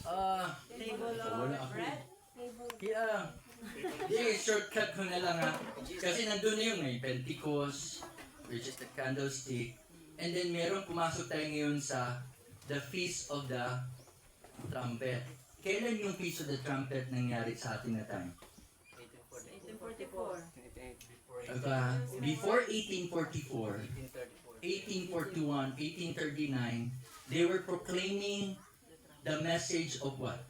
Table wala of ako. bread? Yeah. Di, shortcut ko na lang ha. Kasi nandun na yung may Pentecost, which is the candlestick. And then meron pumasok tayo ngayon sa the Feast of the Trumpet. Kailan yung Feast of the Trumpet nangyari sa atin na time? 1844. Before 1844, 1841, 1839, they were proclaiming the message of what?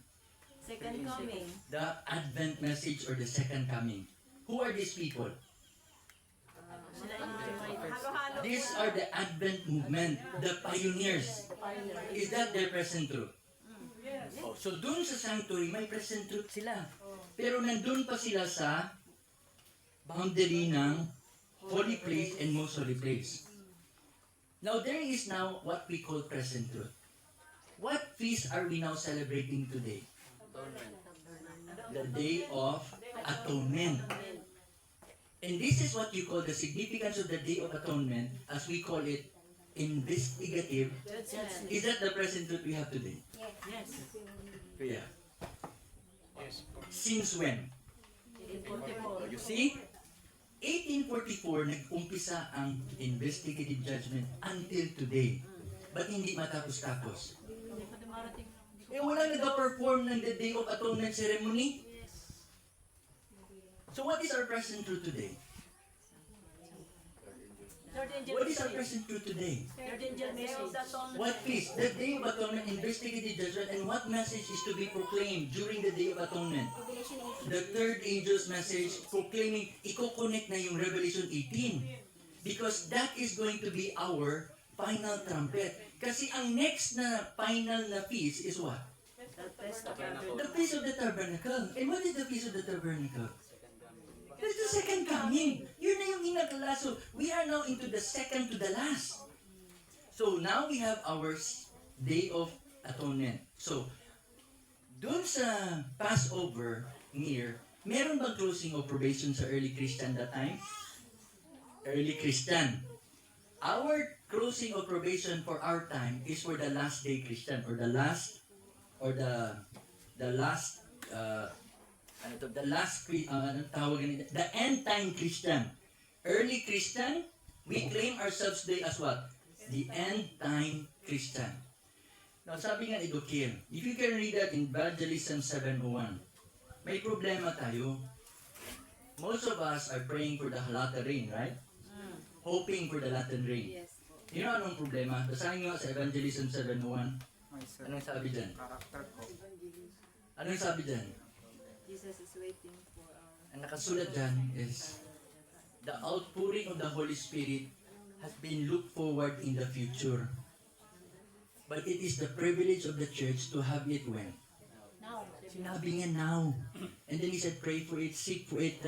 Second coming. The Advent message or the Second Coming. Who are these people? Sila yung halo-halo. These are the Advent movement, the pioneers. Is that their present truth? Oh, so dun sa sanctuary, may present truth sila. Pero nandun pa sila sa boundary ng holy place and most holy place. Now, there is now what we call present truth. What feast are we now celebrating today? The Day of Atonement. And this is what you call the significance of the Day of Atonement, as we call it, investigative. Judgment. Is that the present truth we have today? Yes. Yeah. Since when? 1844. You see? 1844, nag-umpisa ang investigative judgment until today. Ba't hindi matapos-tapos? Hindi pa dumarating. Wala nag-perform ng the Day of Atonement ceremony. So what is our present truth today? Third angel What is our message. present truth today? Third angel message. What feast? The Day of Atonement, investigative judgment, and what message is to be proclaimed during the Day of Atonement? The third angel's message proclaiming, i-connect na yung Revelation 18. Because that is going to be our final trumpet. Kasi ang next na final na feast is what? The Feast of the Tabernacle. And what is the Feast of the Tabernacle? That's the second coming. Yun na yung inagala. So, we are now into the second to the last. So, now we have our Day of Atonement. So, dun sa Passover near, meron bang closing of probation sa early Christian that time? Early Christian. Our closing of probation for our time is for the last day Christian or the last the end time Christian. Early Christian, we claim ourselves today as what? The end time Christian. Now, sabi nga ni Dukir, if you can read that in Evangelism 7:1, may problema tayo. Most of us are praying for the latter rain, right? Hoping for the latter rain. Yes. You know anong problema? Basahin nga sa Evangelism 7:1. Anong sabi dyan? Anong sabi dyan? Jesus is waiting for our... Ang nakasulat dyan is, the outpouring of the Holy Spirit has been looked forward in the future. But it is the privilege of the church to have it when? Now. Sinabi nga now. And then he said, pray for it, seek for it.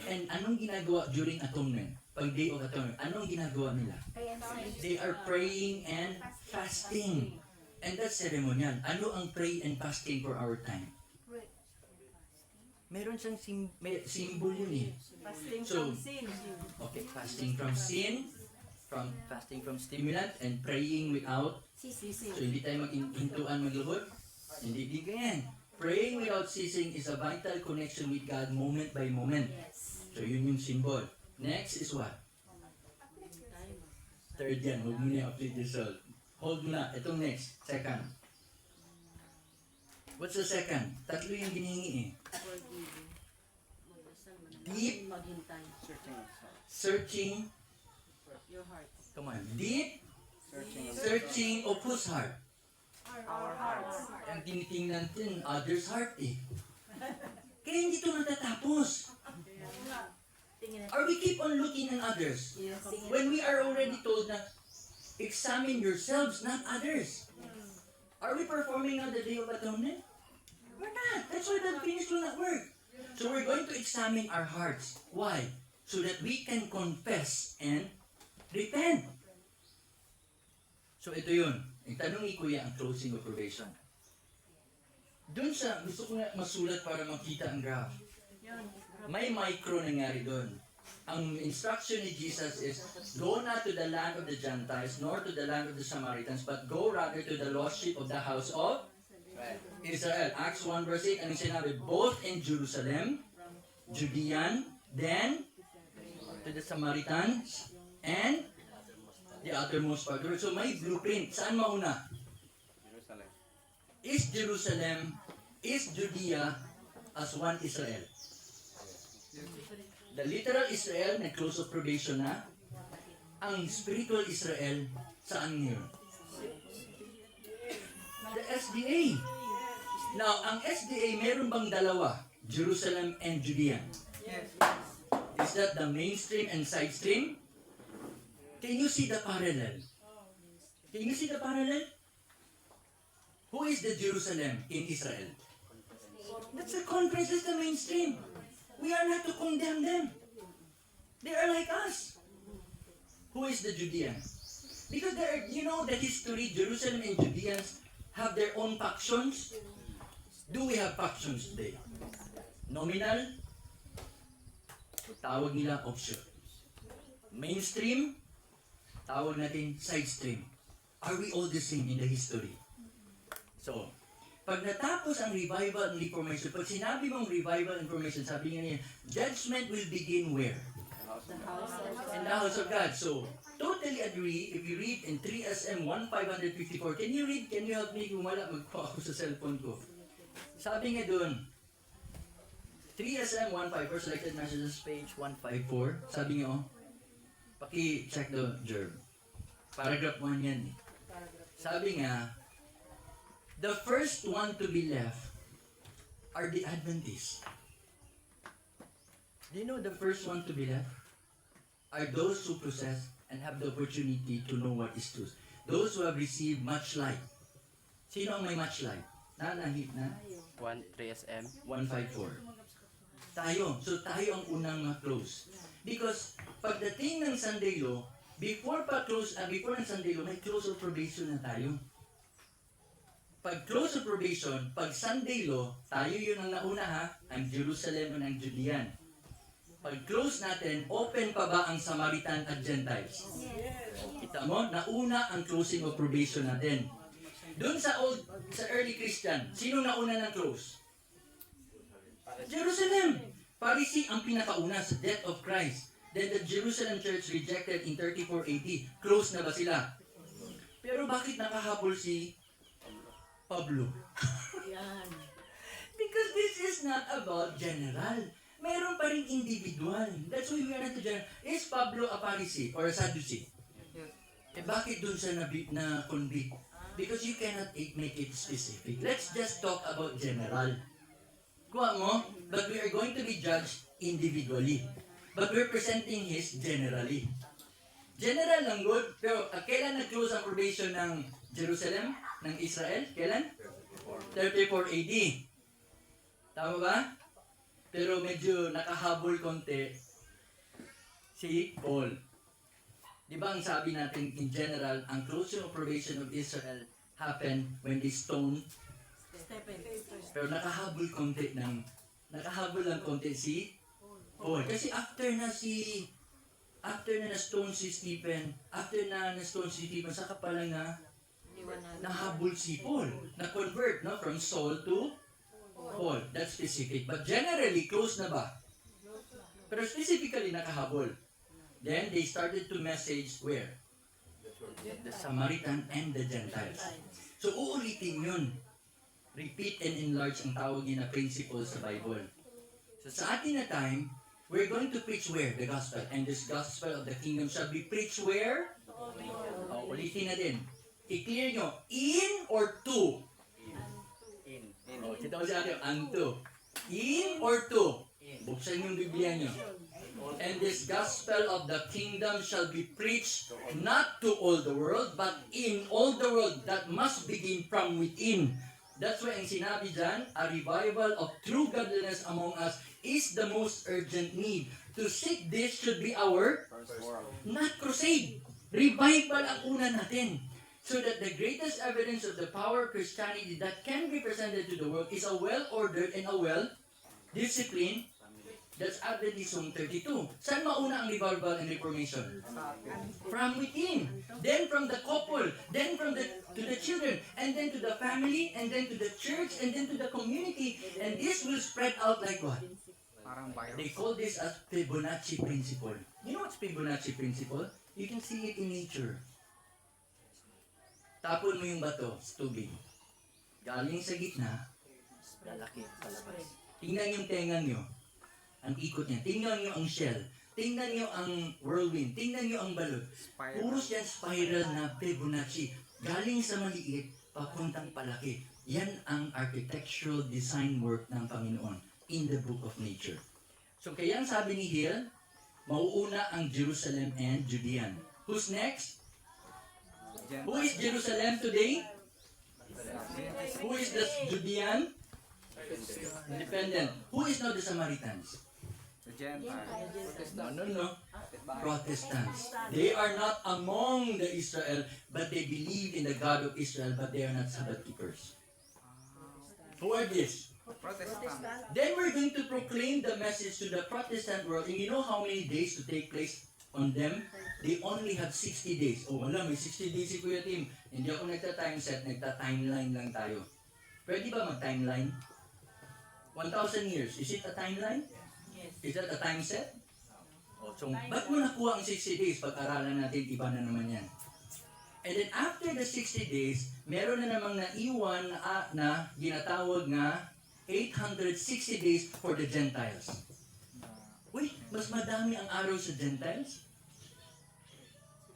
And anong ginagawa during atonement? Pag Day of Atonement, anong ginagawa nila? They are praying and fasting. And that's ceremonial. Ano ang pray and fasting for our time? Meron siyang symbol yun eh. Fasting So, from sin. Okay, fasting from sin, fasting from stimulant, and praying without. Sisi. So, hindi tayo maghintuan magluhod. Hindi ganyan. Praying without ceasing is a vital connection with God moment by moment. Yes. So, yun yung symbol. Next is what? Third yan. Huwag mo na update yourself. Hold mo na. Itong next. Second. What's the second? Tatlo yung ginihingi eh. Forgiving. Deep Maghintay. searching. Your heart. Come on. Deep searching of whose heart? Our hearts. Ang tinitingnan din, others' heart eh. Kaya hindi ito natatapos. Tingin natin. Or we keep on looking at others. Yes. Tingin When we are already told na, examine yourselves, not others. Are we performing on the Day of Atonement? We're not. That's why the finish will not work. So we're going to examine our hearts. Why? So that we can confess and repent. So ito yun. Itanong ni Kuya ang closing of probation. Doon sa, gusto ko nga masulat para makita ang graph. Yun. May micro nangyari doon. Ang instruction ni Jesus is, go not to the land of the Gentiles, nor to the land of the Samaritans, but go rather to the lost sheep of the house of Israel. Acts 1 verse 8, anong sinabi? Both in Jerusalem, Judean, then to the Samaritans, and the uttermost part. So may blueprint. Saan mauna? Jerusalem. Is Jerusalem, is Judea as one Israel? The literal Israel, nag-close of probation na. Ang spiritual Israel, saan ngayon? The SDA. Now, ang SDA, meron bang dalawa? Jerusalem and Judea. Is that the mainstream and side stream? Can you see the parallel? Can you see the parallel? Who is the Jerusalem in Israel? That's the conference, that's the mainstream. We are not to condemn them. They are like us. Who is the Judean? Because there are, you know the history, Jerusalem and Judeans have their own factions. Do we have factions today? Nominal? Tawag nila option. Mainstream? Tawag natin side stream. Are we all the same in the history? So, pag natapos ang revival and reformation, pag sinabi mong revival and reformation, sabi nga niya, judgment will begin where? In the house of God. So, totally agree. If you read in 3SM 1554, can you help me kung wala magpo ako sa cellphone ko? Sabi nga doon, 3SM 15, selected messages, page 154. Sabi nga, paki-check the gerb. Paragraph 1 yan. Sabi nga, the first one to be left are the Adventists. Do you know the first one to be left are those who possess and have the opportunity to know what is truth. Those who have received much light. Sino ang may much light? Nanahit na? 3SM. 154. Tayo. So tayo ang unang ma-close. Because pagdating ng Sunday Law, before ng Sunday Law, may close of probation na tayo. Pag close of probation, pag Sunday Law, tayo yun ang nauna ha, ang Jerusalem o ang Judean. Pag close natin, open pa ba ang Samaritan at Gentiles? Kita mo, nauna ang closing of probation natin. Doon sa early Christian, sino nauna ng close? Jerusalem. Pharisee ang pinakauna sa death of Christ. Then the Jerusalem church rejected in 34 AD. Close na ba sila? Pero bakit nakahabol si Pablo? Because this is not about general. Meron pa rin individual. That's why we are not to general. Is Pablo a Pharisee or a Sadducee? Bakit dun siya na-convict? Because you cannot make it specific. Let's just talk about general. Kuha mo, but we are going to be judged individually. But we're presenting his generally. General lang good, pero kailan nag-close ang probation ng Jerusalem, ng Israel? Kailan? 34 AD. Tama ba? Pero medyo nakahabol konti si Paul. Di ba ang sabi natin in general, ang closing of probation of Israel happened when they stoned. Pero nakahabol lang konti si Paul. Kasi after na na-stone si Stephen, saka pala nahabol si Paul. Na-convert, no? From Saul to Paul. That's specific. But generally, close na ba? Pero specifically, nakahabol. Then, they started to message where? The Samaritan and the Gentiles. So, uulitin yun. Repeat and enlarge ang tawag niya na principles sa Bible. So, sa atin na time, we're going to preach where? The gospel. And this gospel of the kingdom shall be preached where? Ulitin na din. I-clear nyo, in or to? In. Kita ko sa akin, unto. In or to? Buksan yung Biblia nyo. And this gospel of the kingdom shall be preached not to all the world, but in all the world. That must begin from within. That's why ang sinabi dyan, a revival of true godliness among us is the most urgent need. To seek this should be our, not crusade. Revival ang una natin. So that the greatest evidence of the power of Christianity that can be presented to the world is a well-ordered and a well-disciplined That's Adventism 32. Saan mauna ang revival and reformation? From within. Then from the couple. Then to the children. And then to the family. And then to the church. And then to the community. And this will spread out like what? Parang They virus. call this as Fibonacci principle. You know what's Fibonacci principle? You can see it in nature. Tapon mo yung bato sa tubig. Galing sa gitna, lalaki palabas. Tingnan yung tenga nyo. Ang ikot niya. Tingnan nyo ang shell. Tingnan nyo ang whirlwind. Tingnan nyo ang balot. Puros yan spiral na Fibonacci. Galing sa maliit, papuntang palaki. Yan ang architectural design work ng Panginoon in the book of nature. So kaya ang sabi ni Hill, mauuna ang Jerusalem and Judean. Who's next? Who is Jerusalem today? Who is the Judean? Independent. Who is now the Samaritans? The Gentile. No. Protestants. They are not among the Israel, but they believe in the God of Israel, but they are not Sabbath keepers. Who are these? Protestant. Then we're going to proclaim the message to the Protestant world. And you know how many days to take place on them? They only have 60 days. Oh, wala, may 60 days si Kuya Tim. Hindi ako nagta-time set, nagta-timeline lang tayo. Pwede ba mag-timeline? 1,000 years. Is it a timeline? Yes. Is that a time set? Oh, so, ba't mo nakuha ang 60 days? Pag-aralan natin, iba na naman yan. And then after the 60 days, meron na namang naiwan na ginatawag nga 860 days for the Gentiles. Uy, mas madami ang araw sa Gentiles?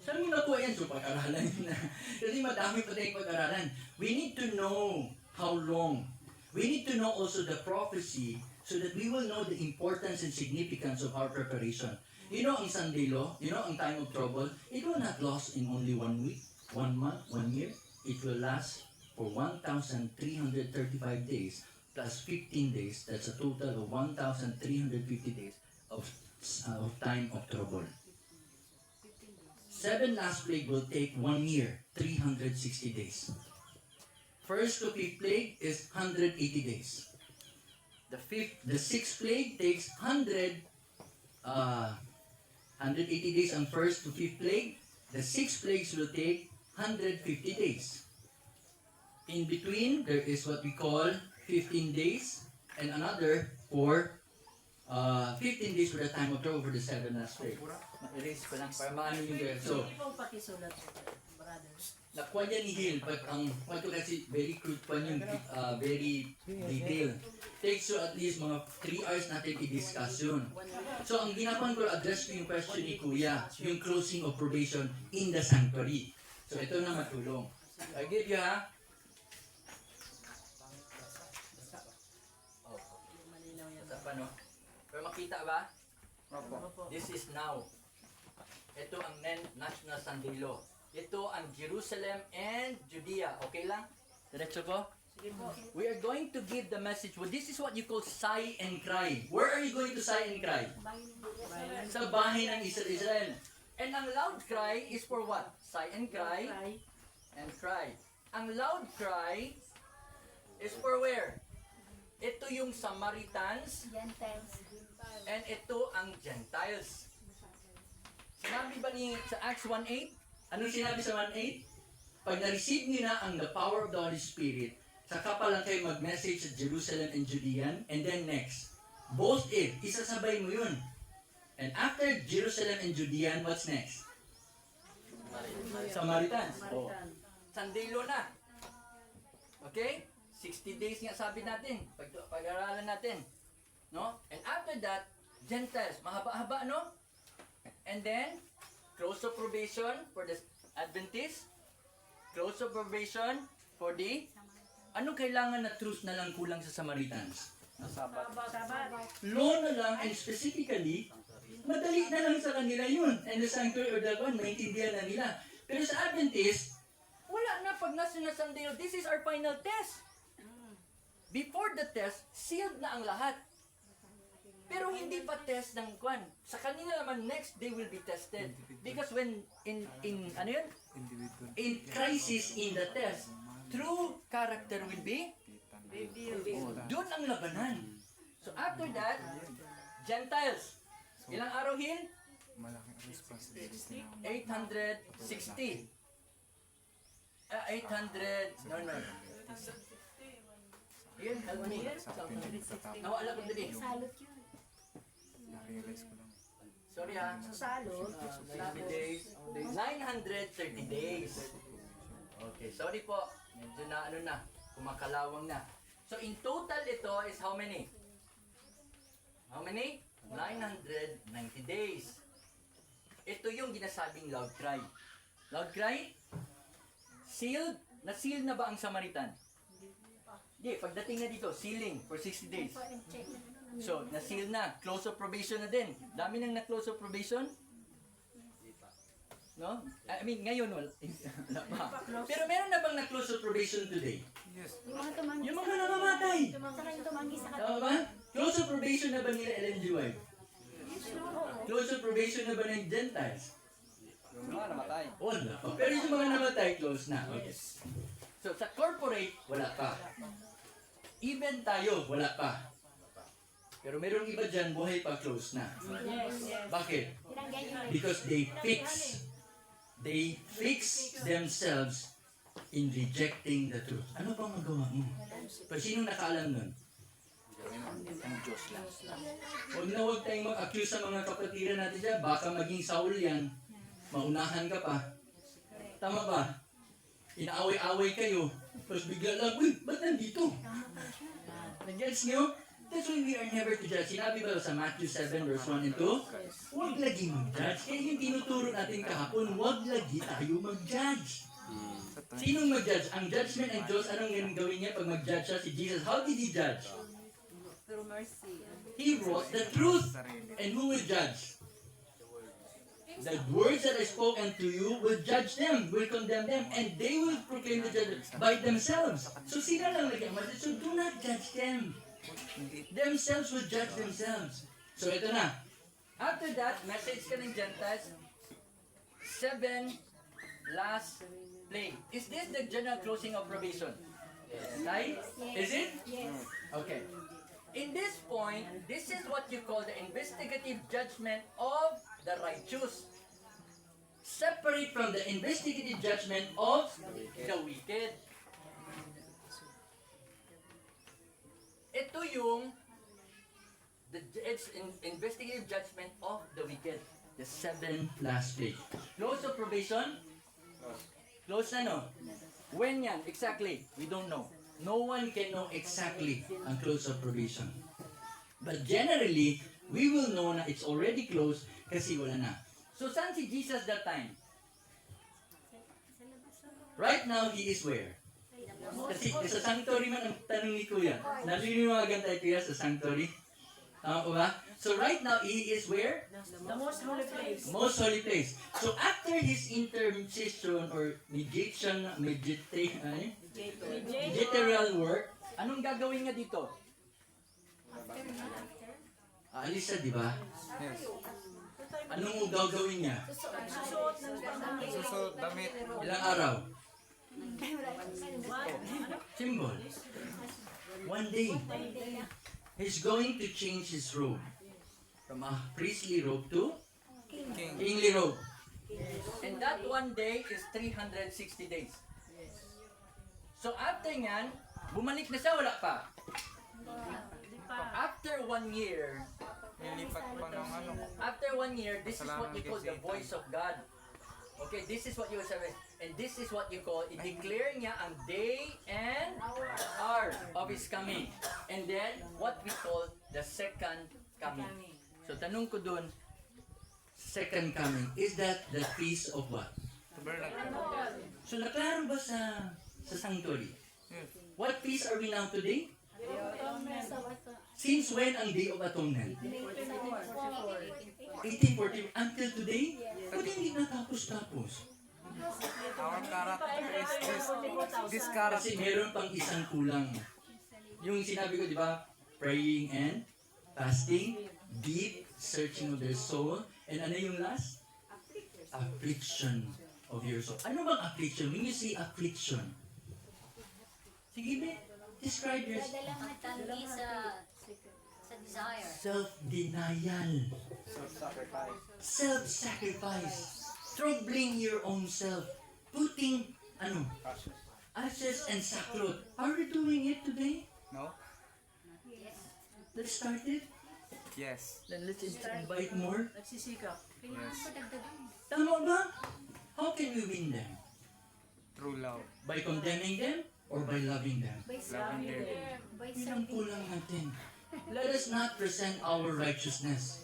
Saan mo nakuha yan? So pag-aralan na. Kasi madami pa tayong pag-aralan. We need to know how long. We need to know also the prophecy so that we will know the importance and significance of our preparation. You know ang Sunday law, you know ang time of trouble, it will not last in only 1 week, 1 month, 1 year. It will last for 1,335 days plus 15 days. That's a total of 1,350 days of time of trouble. 7 last plague will take 1 year, 360 days. First to 5th plague is 180 days. The 6th plague takes 180 days ang first to 5th plague. The 6 plagues will take 150 days. In between, there is what we call 15 days and another for 15 days for the time of trouble for the 7 last plague. Ma-erase ko lang para maano yung there. So, Hindi mo pakisulat, brother. nakuha niya ni Hill, but ang kwento kasi very crude pa yung very detailed. Takes you at least mga 3 hours natin i-discuss yun. So, ang ginapan ko, address ko yung question ni Kuya, yung closing of probation in the sanctuary. So, ito na matulong. I give you ha. Oh, Malinaw yan. basta pa no? Pero makita ba? Opo. This is now. Ito ang National Sunday Law. Ito ang Jerusalem and Judea. Okay lang? Diretso ko? Sige po. We are going to give the message. Well, this is what you call sigh and cry. Where are you going to sigh and cry? Sa bahay ng Israel. And ang loud cry is for what? Sigh and cry and cry. Ang loud cry is for where? Ito yung Samaritans and ito ang Gentiles. Sinabi ba ni sa Acts 1:8? Anong sinabi sa 1:8? Pag na-receive niyo na ang the power of the Holy Spirit, saka pa lang kayo mag-message sa Jerusalem and Judean, and then next, both it, isasabay mo yun. And after Jerusalem and Judean, what's next? Samaritans. Oh. Sunday law na. Okay? 60 days nga sabi natin, pag-aralan natin. No? And after that, Gentiles, mahaba-haba, no? And then, close of probation for the Adventists, close of probation for the, anong kailangan na truth na lang kulang sa Samaritans? Sabat. Law na lang, and specifically, madali na lang sa kanila yun. And the sanctuary or the one, maintindihan na nila. Pero sa Adventist, wala na pag nasa na Sunday, this is our final test. Before the test, sealed na ang lahat. Pero hindi pa test ng kwan. Sa kanila naman, next day will be tested. Because when, ano yun? In crisis in the test, true character will be doon ang labanan. So after that, Gentiles. Ilang araw hin? Malaking responsibility na. 860. 800, no. Yun, help me. Sa pinagtatapos, Nawala ko dali. Salot yun. na-realize ko lang. Sorry ha. Sa salot, 90 days. 930 days. Okay, sorry po. Medyo na ano na, kumakalawang na. So in total ito is how many? How many? 990 days. Ito yung ginasabing loud cry. Loud cry? Sealed? Na-sealed na ba ang Samaritan? Hindi, pagdating na dito, sealing for 60 days. So, na-seal na. Close of probation na din. Dami nang na-close of probation. No? I mean, ngayon wala. Wala pa. Pero meron na bang na-close of probation today? Yes. Yung mga tumanggi Yung mga namamatay. Saka yung tumanggi sa Tama ba? Close of probation na ba nila Ellen G. White? Close of probation na ba ng Gentiles? Yung mga namatay. Wala pa. Pero yung mga namatay, close na. Okay. So, sa corporate, wala pa. Even tayo, wala pa. Pero merong iba dyan, buhay pa, close na. Bakit? Tinanggal yun. Because they fix themselves in rejecting the truth. Ano bang magawa mo? Pero sinong nakaalam nun? Ang Diyos lang. Huwag tayong mag-accuse sa mga kapatiran natin dyan. Baka maging Saul yan. Maunahan ka pa. Tama ba? Inaaway-away kayo. Tapos bigla lang, uy, ba't nandito? Nag-gets nyo? That's why we are never to judge. Sinabi ba sa Matthew 7 verse 1 and 2? Huwag lagi mag-judge. Kaya yung tinuturo natin kahapon, huwag lagi tayo mag-judge. Sinong mag-judge? Ang judgment ng Diyos, anong gawin niya pag mag-judge siya? Si Jesus, how did He judge? through mercy. He wrote the truth. Sarili. And who will judge? The words that I spoke unto you will judge them, will condemn them, and they will proclaim the judgment by themselves. So sila lang lagyan mo. So do not judge them. Themselves will judge themselves. So ito na. After that, message ka ng Gentiles, 7 last plague. Is this the general closing of probation? Right? Is it? Yes. Okay. In this point, this is what you call the investigative judgment of the righteous. Separate from the investigative judgment of the wicked. Ito yung investigative judgment of the wicked. The 7 last plague. Close of probation? Close na no? When yan? Exactly? We don't know. No one can know exactly ang close of probation. But generally, we will know na it's already closed kasi wala na. So, saan si Jesus that time? Right now, He is where? Kasi sa sanctuary man ang tanong ni Kuya. Naniniwagan tayo Kuya sa sanctuary? Tama po ba? So right now, He is where? The most holy place. Most holy place. So after His intercession or mediatorial work, anong gagawin niya dito? Aalis siya, di ba? Yes. Anong gagawin niya? Susuot ng pangangin. Susunod, damit. Ilang araw? Symbol. One day. He's going to change his robe. From a priestly robe to King. kingly robe. And that one day is 360 days. So after nyan, bumalik na siya, wala pa. After 1 year, Nilipat pa ng ano. after 1 year, this is what you call the voice of God. Okay, this is what you say, and this is what you call, i-declare niya ang day and hour of His coming. And then, what we call the second coming. So, tanong ko dun, second coming, is that the feast of what? Tabernacle. So, naklaro ba sa sanctuary? Yes. What feast are we now today? Sa wato. Since when ang Day of Atonement? 1840 until today? Ba't hindi natapos-tapos? Our character is this Kasi character. meron pang isang kulang. Yung sinabi ko, di ba? Praying and fasting, deep searching of their soul, and ano yung last? Affliction of your soul. Ano bang affliction? When you say affliction, sige, be, describe your Dadalang matanggi sa Sa desire. Self-denial. Self-sacrifice. Self-sacrifice. Troubling your own self. Putting, Cautious. ashes and sackcloth. Are we doing it today? No? Yes. Let's start it. Yes. Then let's invite more. Nagsisikap. Kailangan ko dagdagan. Tama ba? How can we win them? True love. By condemning them or by loving them? By Loving them. By Yun ang serving. kulang natin. Let us not present our righteousness.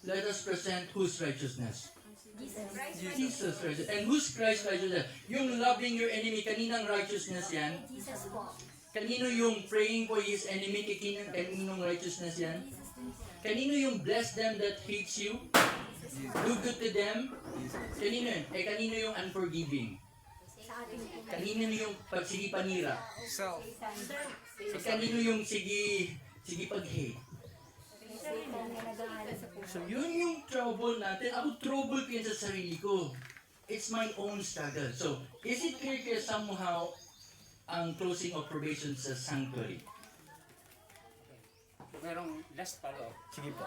Let us present whose righteousness? Jesus Christ. Jesus' righteousness. And whose Christ righteousness? Yung loving your enemy, kaninang righteousness yan? Jesus po. Kanino yung praying for his enemy, kaninong righteousness yan? Jesus din po. Kanino yung bless them that hates you? Do good to them? Kanino yun? Kanino yung unforgiving? Sa ating po. Kanino yung sige panira? Self. Kanino yung sige pag-hate? So yun yung trouble natin. Ako trouble ko yun sa sarili ko. It's my own struggle. So, is it clear kaya somehow ang closing of probation sa sanctuary? Merong last follow-up. Sige po.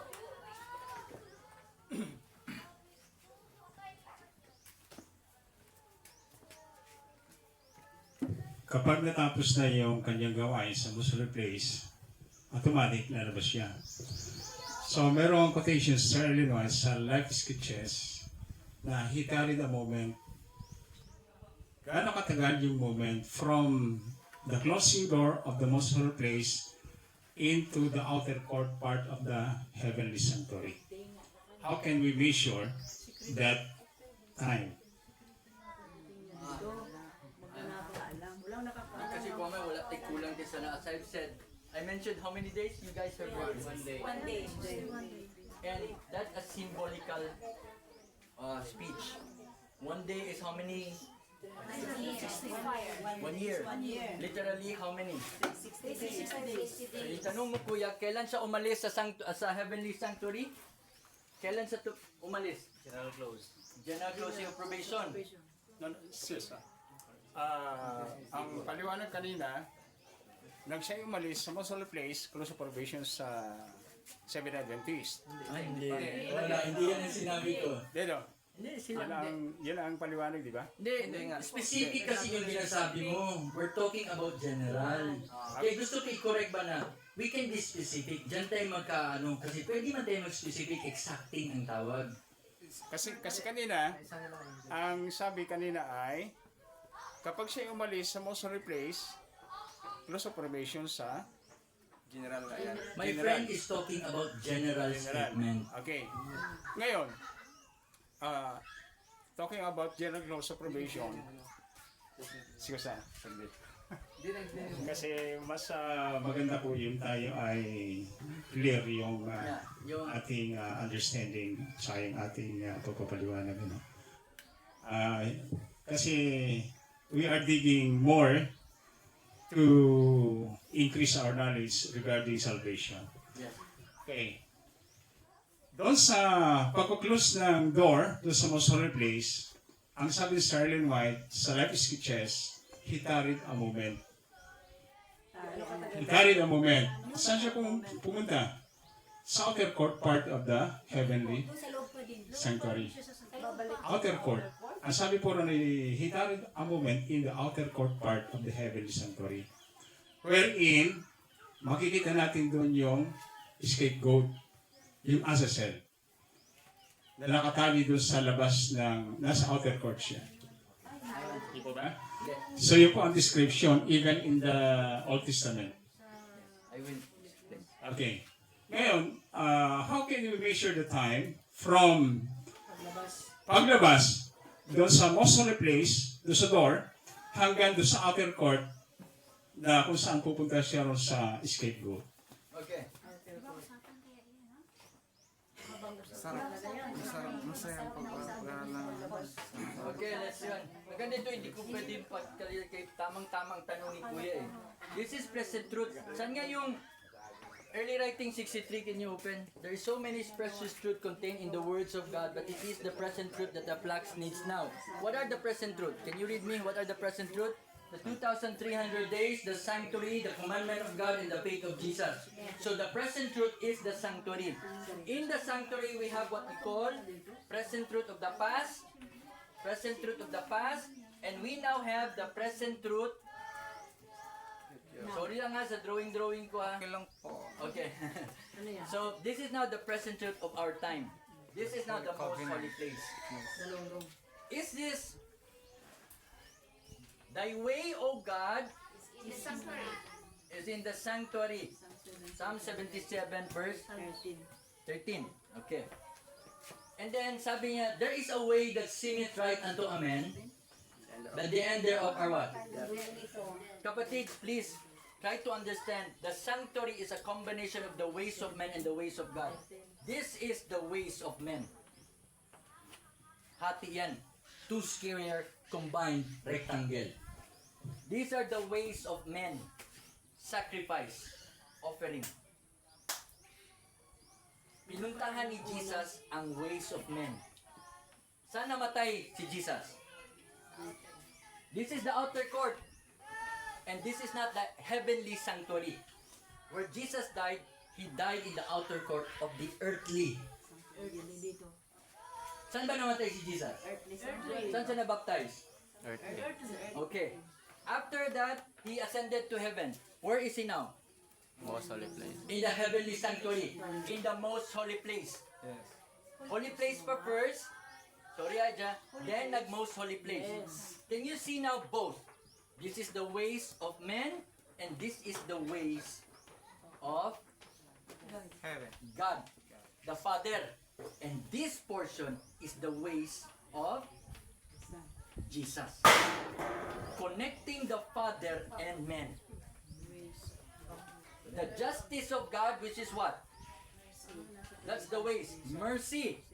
Kapag natapos na yung kanyang gawain sa Muslim place, automatic lalabas siya. So, merong quotation sa Illinois sa Life Sketches na he carried a moment. Gaano katagal yung moment from the closing door of the Muslim place into the outer court part of the heavenly sanctuary? How can we measure that time? Walang nakakaalam. Kasi kung may wala tayong kulang din sana. As I've said, I mentioned how many days? You guys have worked? 1 day. 1 day. And that's a symbolical speech. 1 day is how many? 1 year. Literally how many? 66 days. So, yung tanong mo kuya, kailan siya umalis sa heavenly sanctuary? Kailan siya umalis? General close. General closing of probation. No, sis, ang paliwanag kanina, nang siya umalis sa most holy place, close of probation sa Seventh Adventist. Ay, hindi. Wala, hindi yan ang sinabi ko. Dito, Hindi, sila. yan ang paliwanag, di ba? Hindi nga. Specific kasi yung binasabi mo. We're talking about general. Kaya gusto ko i-correct ba na we can be specific. Diyan tayo magkaano. Kasi pwede man tayo mag-specific, exacting ang tawag. Kasi kanina, ang sabi kanina ay, kapag siya umalis sa most holy place, close of probation sa General ayan. My General. friend is talking about general general. statement. Okay. Ngayon, talking about general close of probation, sige sa saglit. Kasi mas maganda po yung tayo ay clear yung Yung ating understanding sa yung ating pagpapaliwanag. Ano? Kasi we are digging more to increase our knowledge regarding salvation. yes. Okay. Doon sa pagkuklose ng door, doon sa most holy place, ang sabi ni Sterling White sa Life Sketches, he carried a moment. He carried a moment. Saan siya pumunta? Sa outer court part of the heavenly Doon sa loob pa din. sanctuary. Babalik. Outer court. Ang sabi po rin ni, he carried a moment in the outer court part of the heavenly sanctuary. Wherein, makikita natin doon yung scapegoat, yung Azazel, na nakatali doon sa labas ng, nasa outer court siya. Di po ba? So yun po ang description even in the Old Testament. I will. Okay. Ngayon, how can we measure the time from paglabas doon sa most holy place, doon sa door, hanggang doon sa outer court na kung saan pupunta siya ron sa scapegoat. Okay. Masayang pag-aaral. Okay, let's yun. Maganda ito, hindi ko pwede kay tamang-tamang tanong ni Kuya eh. This is present truth. Saan nga yung early writing 63, can you open? There is so many precious truth contained in the words of God, but it is the present truth that the flax needs now. What are the present truth? Can you read me what are the present truth? The 2,300 days, the sanctuary, the commandment of God, and the faith of Jesus. So the present truth is the sanctuary. In the sanctuary, we have what we call present truth of the past, present truth of the past, and we now have the present truth. Sorry lang ha sa drawing ko ha. Okay lang po. Okay. Ano yan? So this is now the present truth of our time. This is now the most holy place. Dalawang room. Is this thy way, O God, is in the sanctuary? Psalm 77 verse 13. 13. Okay. And then sabi niya, there is a way that seemeth right unto a man, but the end thereof are what? Kapatid, please try to understand. The sanctuary is a combination of the ways of men and the ways of God. This is the ways of men. Hati yan. Two square combined rectangle. These are the ways of men. Sacrifice, offering. Pinuntahan ni Jesus ang ways of men. Saan namatay si Jesus? This is the outer court. And this is not the heavenly sanctuary. Where Jesus died, He died in the outer court of the earthly. Earthly dito. Saan ba namatay si Jesus? Earthly sanctuary. Saan siya nabaptize? Earthly. Okay. After that, He ascended to heaven. Where is He now? Most holy place. In the heavenly sanctuary. In the most holy place. Yes. Holy place pa first. Sorry Aja. Then nag-most holy place. Yes. Can you see now both? This is the ways of men and this is the ways of Heaven. God, the Father. And this portion is the ways of Jesus. Connecting the Father and men. The justice of God, which is what? That's the ways. Mercy.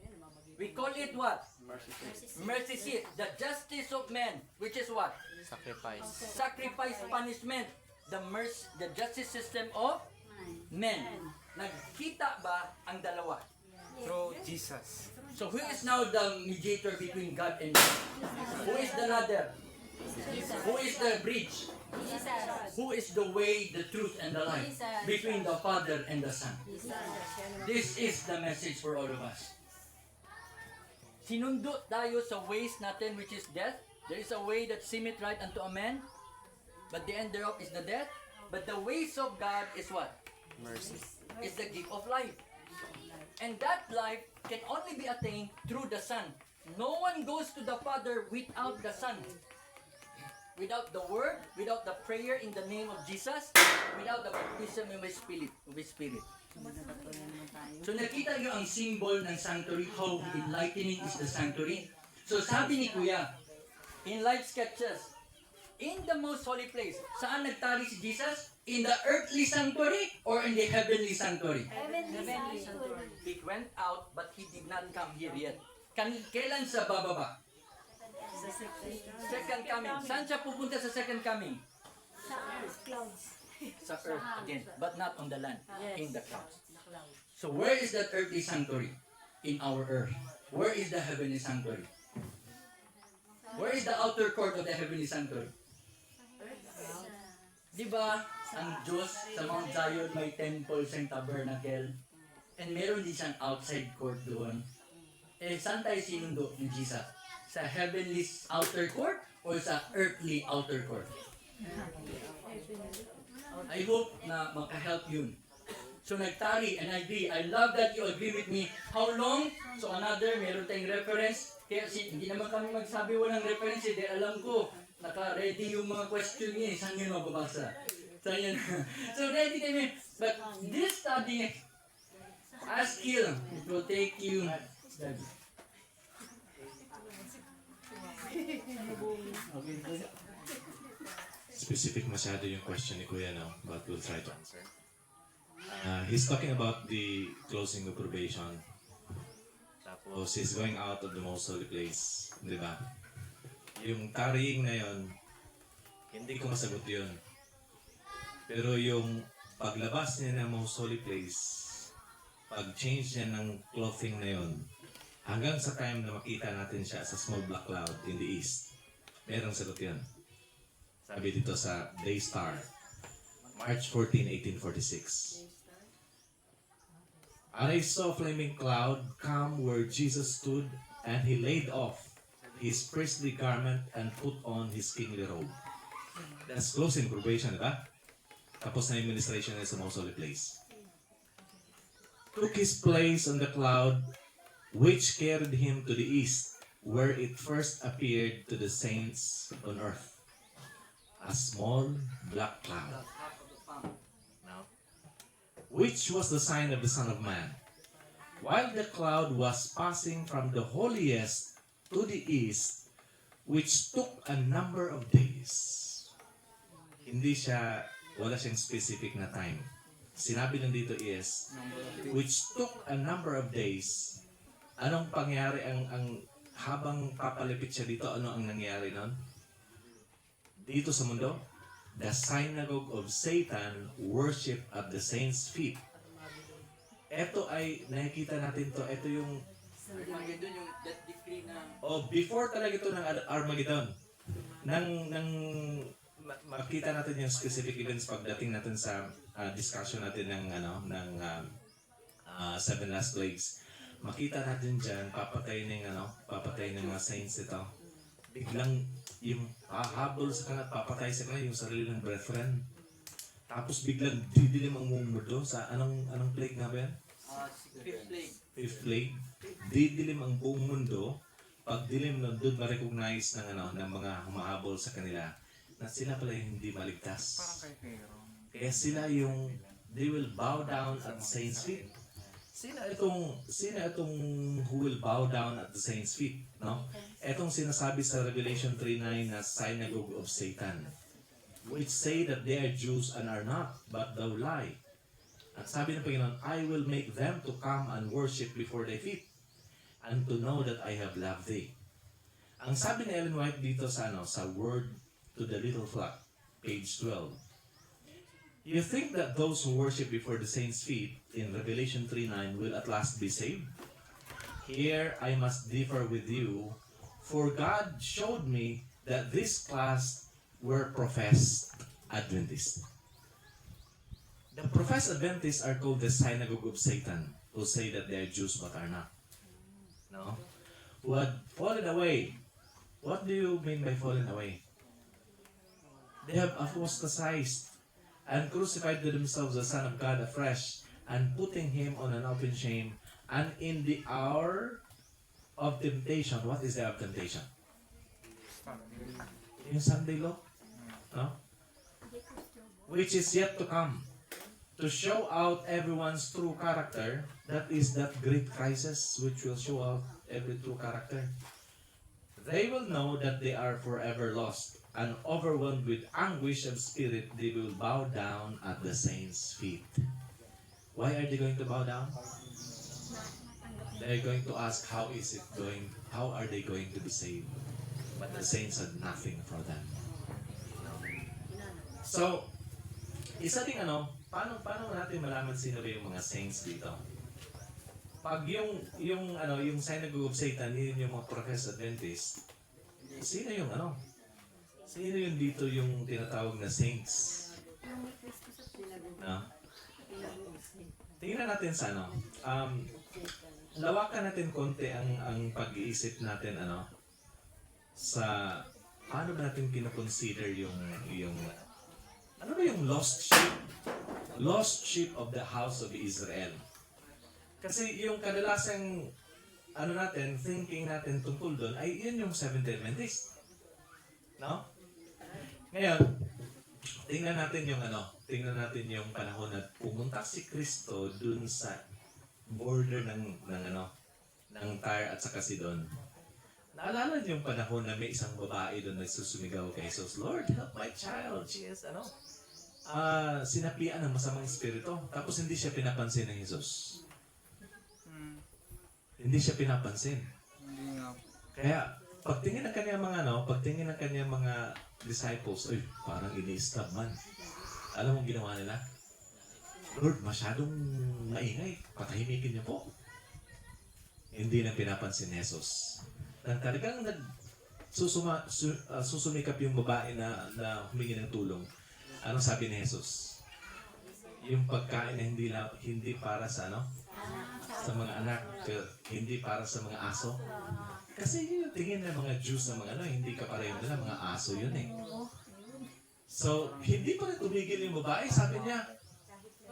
We call it what? Mercy seat. Mercy seat. The justice of men, which is what? Sacrifice. Sacrifice, punishment. The justice system of men. Nagkita ba ang dalawa? Through Jesus. So who is now the mediator between God and man? Who is the ladder? Who is the bridge? Who is the way, the truth, and the life between the Father and the Son? This is the message for all of us. Sinundo tayo sa ways natin which is death. There is a way that seemeth right unto a man, but the end thereof is the death. But the ways of God is what? Mercy. Is the gift of life. And that life can only be attained through the Son. No one goes to the Father without the Son. Without the Word, without the prayer in the name of Jesus, without the baptism in the Spirit. So nakita niyo ang symbol ng sanctuary, how enlightening is the sanctuary. So sabi ni Kuya, in life sketches, in the most holy place, saan nagtari si Jesus? In the earthly sanctuary or in the heavenly sanctuary? Heavenly sanctuary. He went out but he did not come here yet. Kailan sa bababa? Sa Second coming. Saan siya pupunta sa second coming? Clouds. Sa earth again, but not on the land, Yes. in the clouds. So where is that earthly sanctuary? In our earth. Where is the heavenly sanctuary? Where is the outer court of the heavenly sanctuary? Di ba, ang Diyos sa Mount Zion may temple siyang tabernacle and meron din siyang outside court doon. Eh, saan tayo sinundo ni Jesus? Sa heavenly outer court or sa earthly outer court? I hope na makahelp yun. So nagtari, and I agree. I love that you agree with me. How long? So another, meron tayong reference. Kaya hindi naman kami magsabi walang reference. Dahil alam ko, naka-ready yung mga question niya. Saan yun mababasa? Saan yun? So ready kami. But this study, ask you, it will take you study. Specific masyado yung question ni Kuya now, but we'll try to answer. He's talking about the closing of probation. Tapos he's going out of the most holy place. Di ba? Yung tarrying na yon, hindi ko masagot yun. Pero yung paglabas niya ng most holy place, pag-change niya ng clothing na yon, hanggang sa time na makita natin siya sa small black cloud in the east, merong sagot yan. Sabi dito sa Daystar, March 14, 1846. And I saw a flaming cloud come where Jesus stood, and he laid off his priestly garment and put on his kingly robe. That's closing probation, di ba? Tapos na yung ministration niya sa most holy place. Took his place on the cloud, which carried him to the east, where it first appeared to the saints on earth. A small black cloud, which was the sign of the Son of Man. While the cloud was passing from the holiest to the east, which took a number of days. Wala siyang specific na time. Sinabi lang dito is, which took a number of days. Anong pangyari ang habang papalipit siya dito, ano ang nangyari nun? Dito sa mundo, the synagogue of Satan worship at the saints' feet. Ito ay, nakikita natin to, ito yung, Armageddon, yung that decree na before talaga ito ng Armageddon. Makita natin yung specific events pagdating natin sa discussion natin ng seven last plagues. Makita natin dyan, papatay ng mga saints ito. Biglang yung hahabol sa kanila, papatay sa kanila yung sarili ng brethren. Tapos biglang didilim ang mundo sa anong plague nga ba yan? fifth plague. Fifth plague. Didilim ang buong mundo. Pag dilim nun, doon ma-recognize ng mga humahabol sa kanila na sila pala yung hindi maligtas. Kaya sila yung, they will bow down at the saints' feet. Sino itong who will bow down at the saints' feet? No? Itong sinasabi sa Revelation 3:9 na synagogue of Satan, which say that they are Jews and are not, but thou lie. At sabi ng Panginoon, I will make them to come and worship before thy feet, and to know that I have loved thee. Ang sabi ni Ellen White dito sa Word to the Little Flock, page 12. You think that those who worship before the saints' feet in Revelation 3:9 will at last be saved? Here I must differ with you, for God showed me that this class were professed Adventists. The professed Adventists are called the synagogue of Satan, who say that they are Jews but are not. No? Who had fallen away. What do you mean by fallen away? They have apostatized and crucified to themselves the Son of God afresh, and putting him on an open shame. And in the hour of temptation, what is the hour of temptation? Yung Sunday law, no? Which is yet to come, to show out everyone's true character. That is that great crisis which will show out every true character. They will know that they are forever lost, and overwhelmed with anguish of spirit, they will bow down at the saints' feet. Why are they going to bow down? They are going to ask, how are they going to be saved? But the saints had nothing for them. So, isa ding paano natin malaman sino ba yung mga saints dito? Pag yung synagogue of Satan, yun yung mga professed Adventists, sino yung dito yung tinatawag na saints? No? Tingnan natin sa lawakan natin konti ang pag-iisip natin sa paano ba natin kinoconsider yung ano ba yung lost sheep of the house of Israel. Kasi yung kadalasang thinking natin tungkol doon ay yun yung Seventh Day Adventist. No? Ngayon, tingnan natin yung panahon na pumunta si Kristo dun sa border ng Tyre at saka Sidon. Naalala niyo yung panahon na may isang babae doon nagsusumigaw kay Jesus, Lord, help my child. She is, sinapian ng masamang espiritu. Tapos hindi siya pinapansin ng Jesus. Hindi siya pinapansin. Kaya, pagtingin ng kanyang mga disciples, parang ini-stab man. Alam mo ginawa nila? Lord, masyadong maingay. Patahimikin niyo po. Hindi na pinapansin ni Jesus. Nang talagang susumikap yung babae na humingi ng tulong. Anong sabi ni Jesus? Yung pagkain na hindi para sa sa mga anak, hindi para sa mga aso. Kasi yun yung tingin ng mga Jews na mga hindi ka pareho nila, mga aso yun eh. So, hindi pa rin tumigil yung babae. Sabi niya,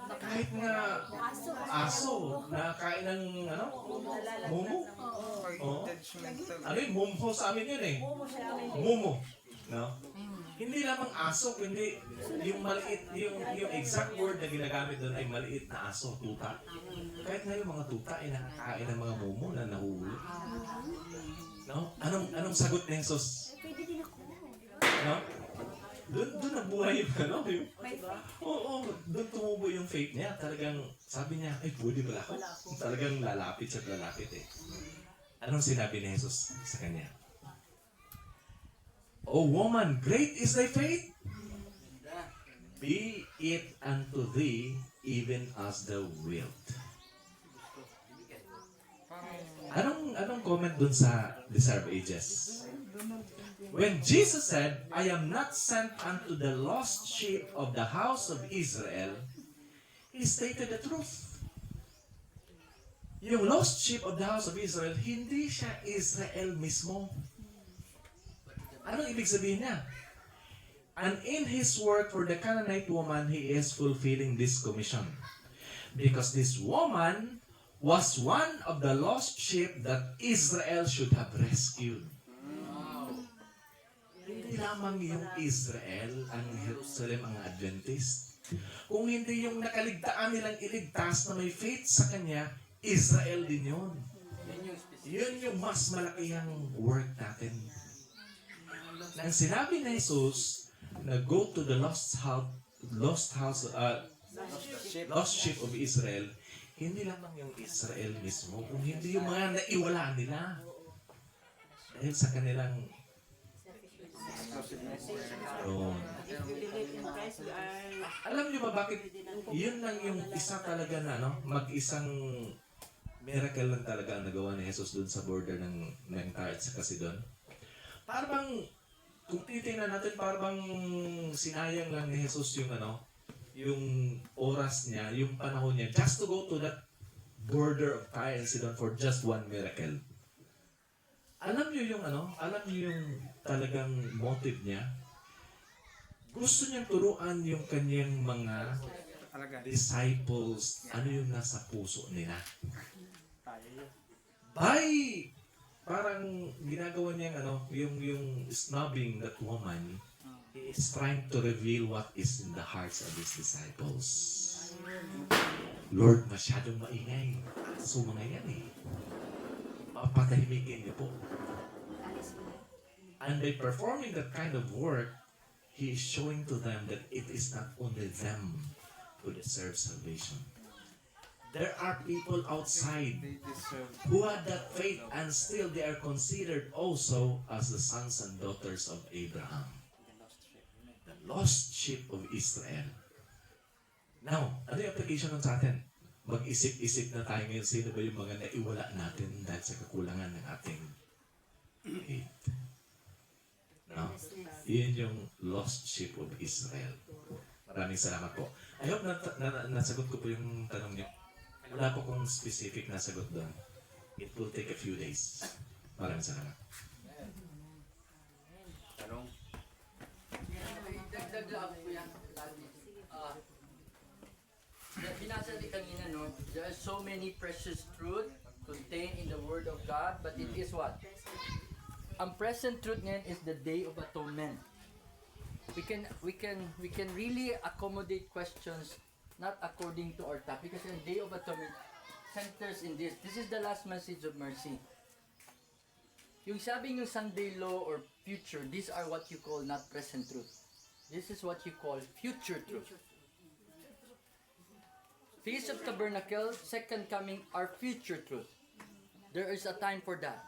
kahit nga aso na kain ng mumu. Oh. Ano yung mumho sa amin yun eh? Mumu. No? Hindi lamang aso, kundi yung maliit, yung exact word na ginagamit doon ay maliit na aso, tuta. Kahit nga yung mga tuta ay nakakain ng mga mumu na nahuhuli. No? Anong sagot ni Jesus? Pwede din ako. No? Doon nabuhay yung Oo, doon tumubo yung faith niya. Talagang, sabi niya, ay, pwede pala ako. Talagang lalapit siya, lalapit eh. Anong sinabi ni Jesus sa kanya? O woman, great is thy faith. Be it unto thee even as thou wilt. Anong comment dun sa Deserve Ages? When Jesus said, I am not sent unto the lost sheep of the house of Israel, He stated the truth. Yung lost sheep of the house of Israel, hindi siya Israel mismo. Anong ibig sabihin niya? And in His work for the Canaanite woman, He is fulfilling this commission. Because this woman was one of the lost sheep that Israel should have rescued. Hindi lamang yung Israel, ang Jerusalem, ang Adventist. Kung hindi yung nakaligtaan nilang iligtas na may faith sa Kanya, Israel din yun. Yun yung mas malakihang work natin. Nang sinabi ni Jesus na go to the lost sheep of Israel, hindi lamang yung Israel mismo, kung hindi yung mga naiwala nila. Dahil sa kanilang alam niyo ba bakit yun lang yung isa talaga na mag-isang miracle lang talaga ang nagawa ni Jesus doon sa border ng Tyre at sa Sidon? Parang kung titingnan natin, parang sinayang lang ni Jesus yung yung oras niya, yung panahon niya just to go to that border of Tyre and Sidon for just one miracle. Alam niyo yung alam niyo yung talagang motive niya? Gusto niyang turuan yung kanyang mga disciples ano yung nasa puso nila. Parang ginagawa niya yung snubbing that woman, he is trying to reveal what is in the hearts of his disciples. Lord, masyadong maingay. So mga yan eh. Papatahimikin niyo po. And by performing that kind of work, He is showing to them that it is not only them who deserve salvation. There are people outside who had that faith and still they are considered also as the sons and daughters of Abraham. The lost sheep of Israel. Now, ano yung application nun sa atin? Mag-isip-isip na tayo ngayon sino ba yung mga naiwala natin dahil sa kakulangan ng ating faith. No? Iyan yung lost sheep of Israel. Maraming salamat po. I hope nasagot ko po yung tanong niyo. Wala po kong specific na sagot doon. It will take a few days. Maraming salamat. Tanong? Dagdag lang po yan. Binasa din kanina, no? There are so many precious truth contained in the Word of God, but it is what? Ang present truth ngayon is the Day of Atonement. We can really accommodate questions not according to our topic, because the Day of Atonement centers in this. This is the last message of mercy. Yung sabing yung Sunday law or future, these are what you call not present truth. This is what you call future truth. Feast of Tabernacle, Second Coming are future truth. There is a time for that.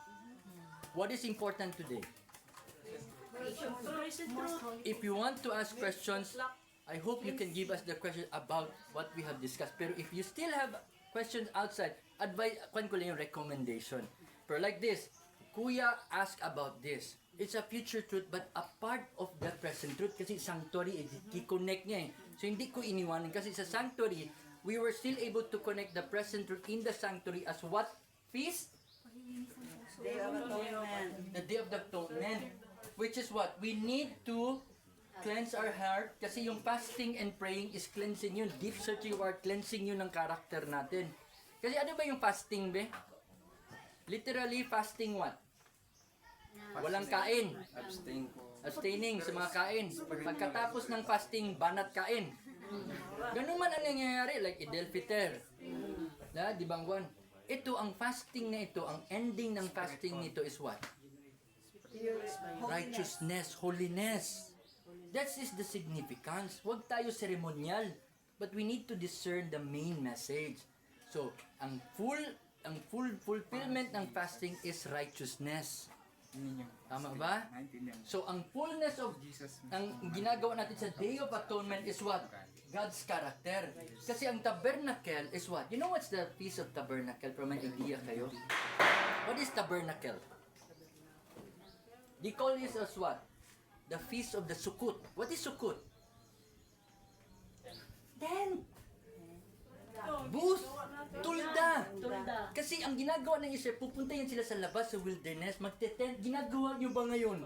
What is important today? If you want to ask questions, I hope you can give us the question about what we have discussed. Pero if you still have questions outside, advise, kwan ko lang yung recommendation. Pero like this, Kuya ask about this. It's a future truth but a part of the present truth kasi sanctuary, i-connect niya eh. So hindi ko iniwanan kasi sa sanctuary, we were still able to connect the present truth in the sanctuary as what? Feast? Day of Atonement. The Day of the Atonement. Which is what? We need to cleanse our heart kasi yung fasting and praying is cleansing yun. Deep searching of our cleansing yun ng character natin. Kasi ano ba yung fasting, be? Literally, fasting what? Walang kain. Abstaining sa mga kain. Pagkatapos ng fasting, banat kain. Ganun man ang nangyayari, like Idel Fitr. Di ba, Juan? Ito, ang fasting na ito, ang ending ng fasting nito is what? Righteousness, holiness. That is the significance. Huwag tayo ceremonial, but we need to discern the main message. So, ang full fulfillment ng fasting is righteousness. Tama ba? So, ang fullness of ang ginagawa natin sa Day of Atonement is what? God's character. Kasi ang tabernacle is what? You know what's the Feast of Tabernacle? From an idea kayo? What is tabernacle? They call this as what? The Feast of the Sukkot. What is Sukkot? Tent. Booth. Tulda. Kasi ang ginagawa ng Israel, pupunta yan sila sa labas, sa wilderness, magte-tent. Ginagawa nyo ba ngayon?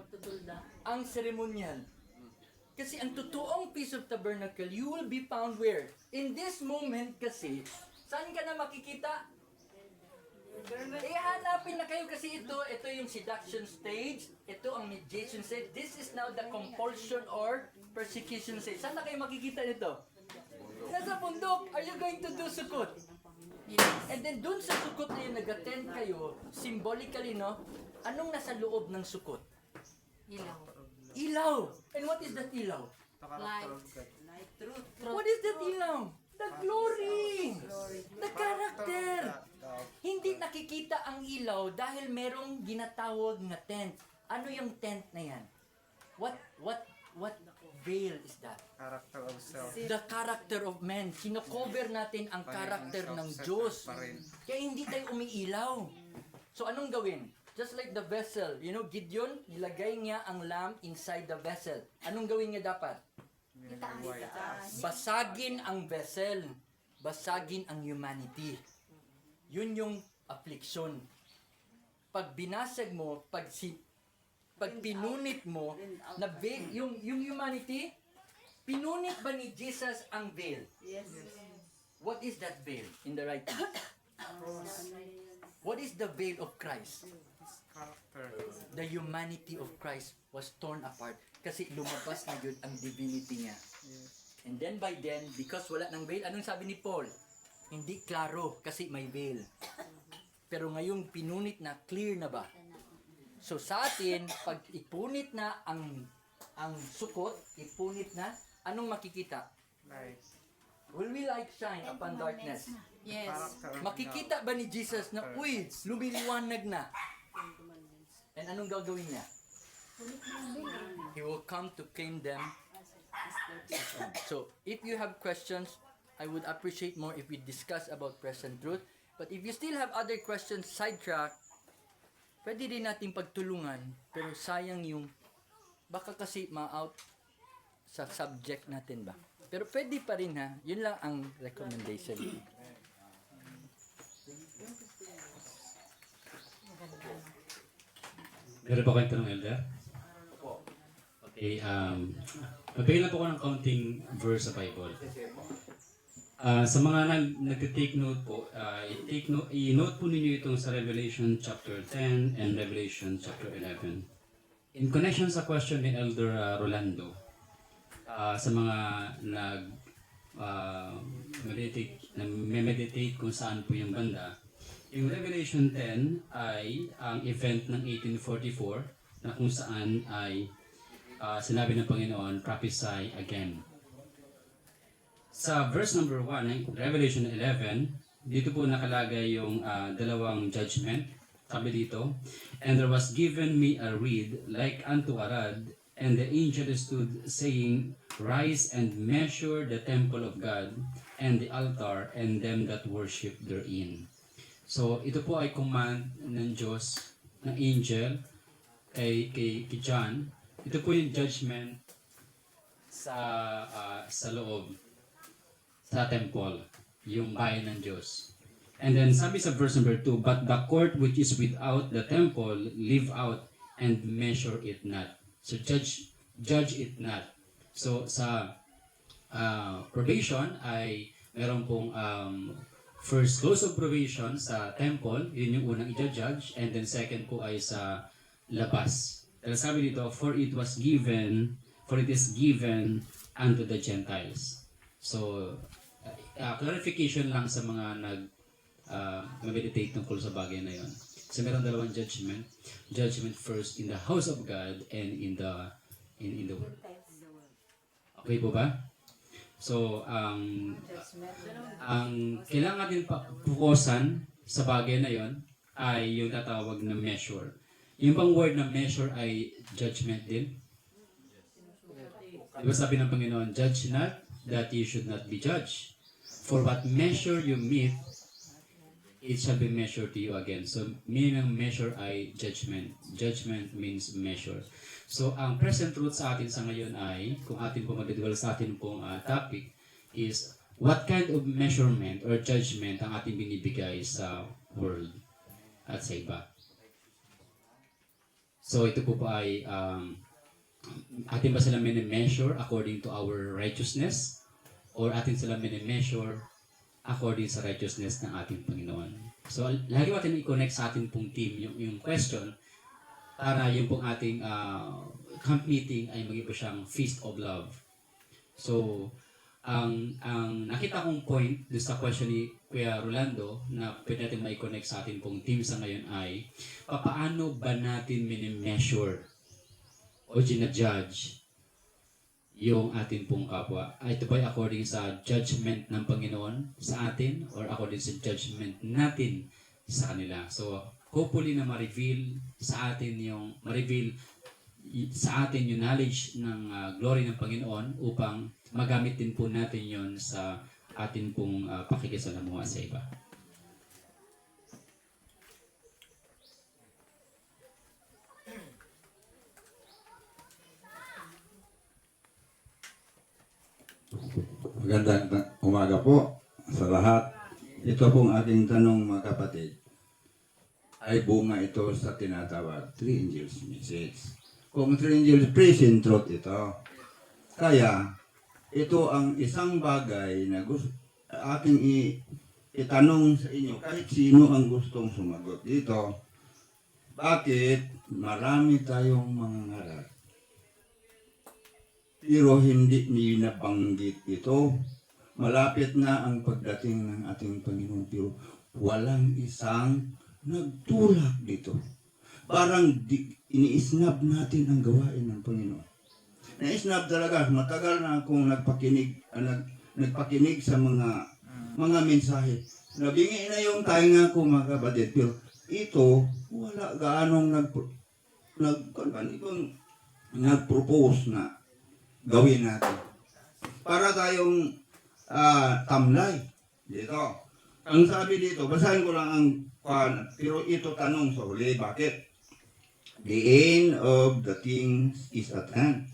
Ang ceremonial. Kasi ang totoong Feast of Tabernacle, you will be found where? In this moment kasi, saan ka na makikita? Hanapin na kayo kasi ito yung seduction stage, ito ang mediation stage, this is now the compulsion or persecution stage. Saan na kayo makikita nito? Nasa bundok, are you going to do Sukkot? And then dun sa Sukkot na yun, nag-attend kayo, symbolically, no? Anong nasa loob ng Sukkot? Ilaw. And what is that ilaw? What is that ilaw? The glory. The character. Hindi nakikita ang ilaw dahil merong ginatawag na tent. Ano yung tent na yan? What veil is that? Character of self. The character of man. Sino-cover natin ang character ng Diyos. Kaya hindi tayo umiilaw. So anong gawin? Just like the vessel. You know, Gideon, nilagay niya ang lamb inside the vessel. Anong gawin niya dapat? Basagin ang vessel. Basagin ang humanity. Yun yung affliction. Pag binasag mo, pag pinunit mo, na veil, yung humanity, pinunit ba ni Jesus ang veil? Yes. What is that veil in the right hand? What is the veil of Christ? The humanity of Christ was torn apart kasi lumabas na yun ang divinity niya. And then by then, because wala ng veil, anong sabi ni Paul? Hindi klaro kasi may veil. Pero ngayong pinunit na, clear na ba? So sa atin, pag ipunit na ang sukot, ipunit na, anong makikita? Light. Will we light shine upon darkness? Yes. Makikita ba ni Jesus na, uy, lumiliwanag na? And anong gagawin niya? He will come to claim them. So, if you have questions, I would appreciate more if we discuss about present truth. But if you still have other questions, sidetrack, pwede din natin pagtulungan, pero sayang yung, baka kasi ma-out sa subject natin ba? Pero pwede pa rin ha, yun lang ang recommendation. Meron pa kayong tanong, Elder? Okay, magbigay lang po ko ng counting verse sa Bible. Sa mga nag-take note po, i-note po ninyo itong sa Revelation chapter 10 and Revelation chapter 11. In connection sa question ni Elder Rolando, sa mga meditate kung saan po yung banda, yung Revelation 10 ay ang event ng 1844 na kung saan ay sinabi ng Panginoon, prophesy again. Sa verse number 1, Revelation 11, dito po nakalagay yung dalawang judgment. Sabi dito, and there was given me a reed like unto a rod, and the angel stood saying, rise and measure the temple of God, and the altar, and them that worship therein. So ito po ay command ng Diyos, ng angel, kay John, ito po yung judgment sa loob, sa temple, yung bayan ng Diyos. And then sabi sa verse number 2, but the court which is without the temple, leave out and measure it not. So judge it not. So sa probation ay meron pong first close of probation sa temple, yun yung unang i-judge, and then second po ay sa labas. Dahil sabi dito, for it is given unto the Gentiles. So, clarification lang sa mga meditate tungkol sa bagay na yon. So, meron dalawang judgment. Judgment first in the house of God and in the world. Okay po ba? So, ang kailangan natin pukusan sa bagay na yon ay yung tatawag na measure. Yung bang word na measure ay judgment din? Diba sabi ng Panginoon, judge not that you should not be judged. For what measure you meet, it shall be measured to you again. So, meaning ng measure ay judgment. Judgment means measure. So, ang present truth sa atin sa ngayon ay, kung atin po magdadwal sa atin pong topic, is what kind of measurement or judgment ang ating binibigay sa world at sa iba. So, ito po ay atin ba sila mini-measure according to our righteousness or atin sila mini-measure according sa righteousness ng ating Panginoon. So, lagi natin i-connect sa ating pong team yung question para yung pong ating camp meeting ay maging po siyang feast of love. So, ang nakita kong point doon sa question ni Kuya Rolando na pwede natin ma-connect sa ating pong team sa ngayon ay paano ba natin mini-measure o gina-judge yung ating pong kapwa? Ito ba according sa judgment ng Panginoon sa atin or according sa judgment natin sa kanila? So, hopefully na ma-reveal sa atin yung knowledge ng glory ng Panginoon upang magamit din po natin yon sa atin pong pakikisalamuha sa iba. Magandang umaga po sa lahat. Ito pong aking tanong mga kapatid ay bunga ito sa tinatawag Three Angels Message. Kung Three Angels Present Truth ito, kaya ito ang isang bagay na gusto aking itanong sa inyo kahit sino ang gustong sumagot dito. Bakit marami tayong mga ngaral pero hindi niyo nabanggit ito? Malapit na ang pagdating ng ating Panginoon pero walang isang nagtulak dito. Parang iniisnab natin ang gawain ng Panginoon. Naisnab talaga. Matagal na akong nagpakinig sa mga mensahe. Nabingi na yung tainga ko mga kapatid. Pero ito, wala gaanong nag-propose na gawin natin. Para tayong tamlay dito. Ang sabi dito, basahin ko lang ang pero ito tanong sa huli, bakit? The end of the things is at hand.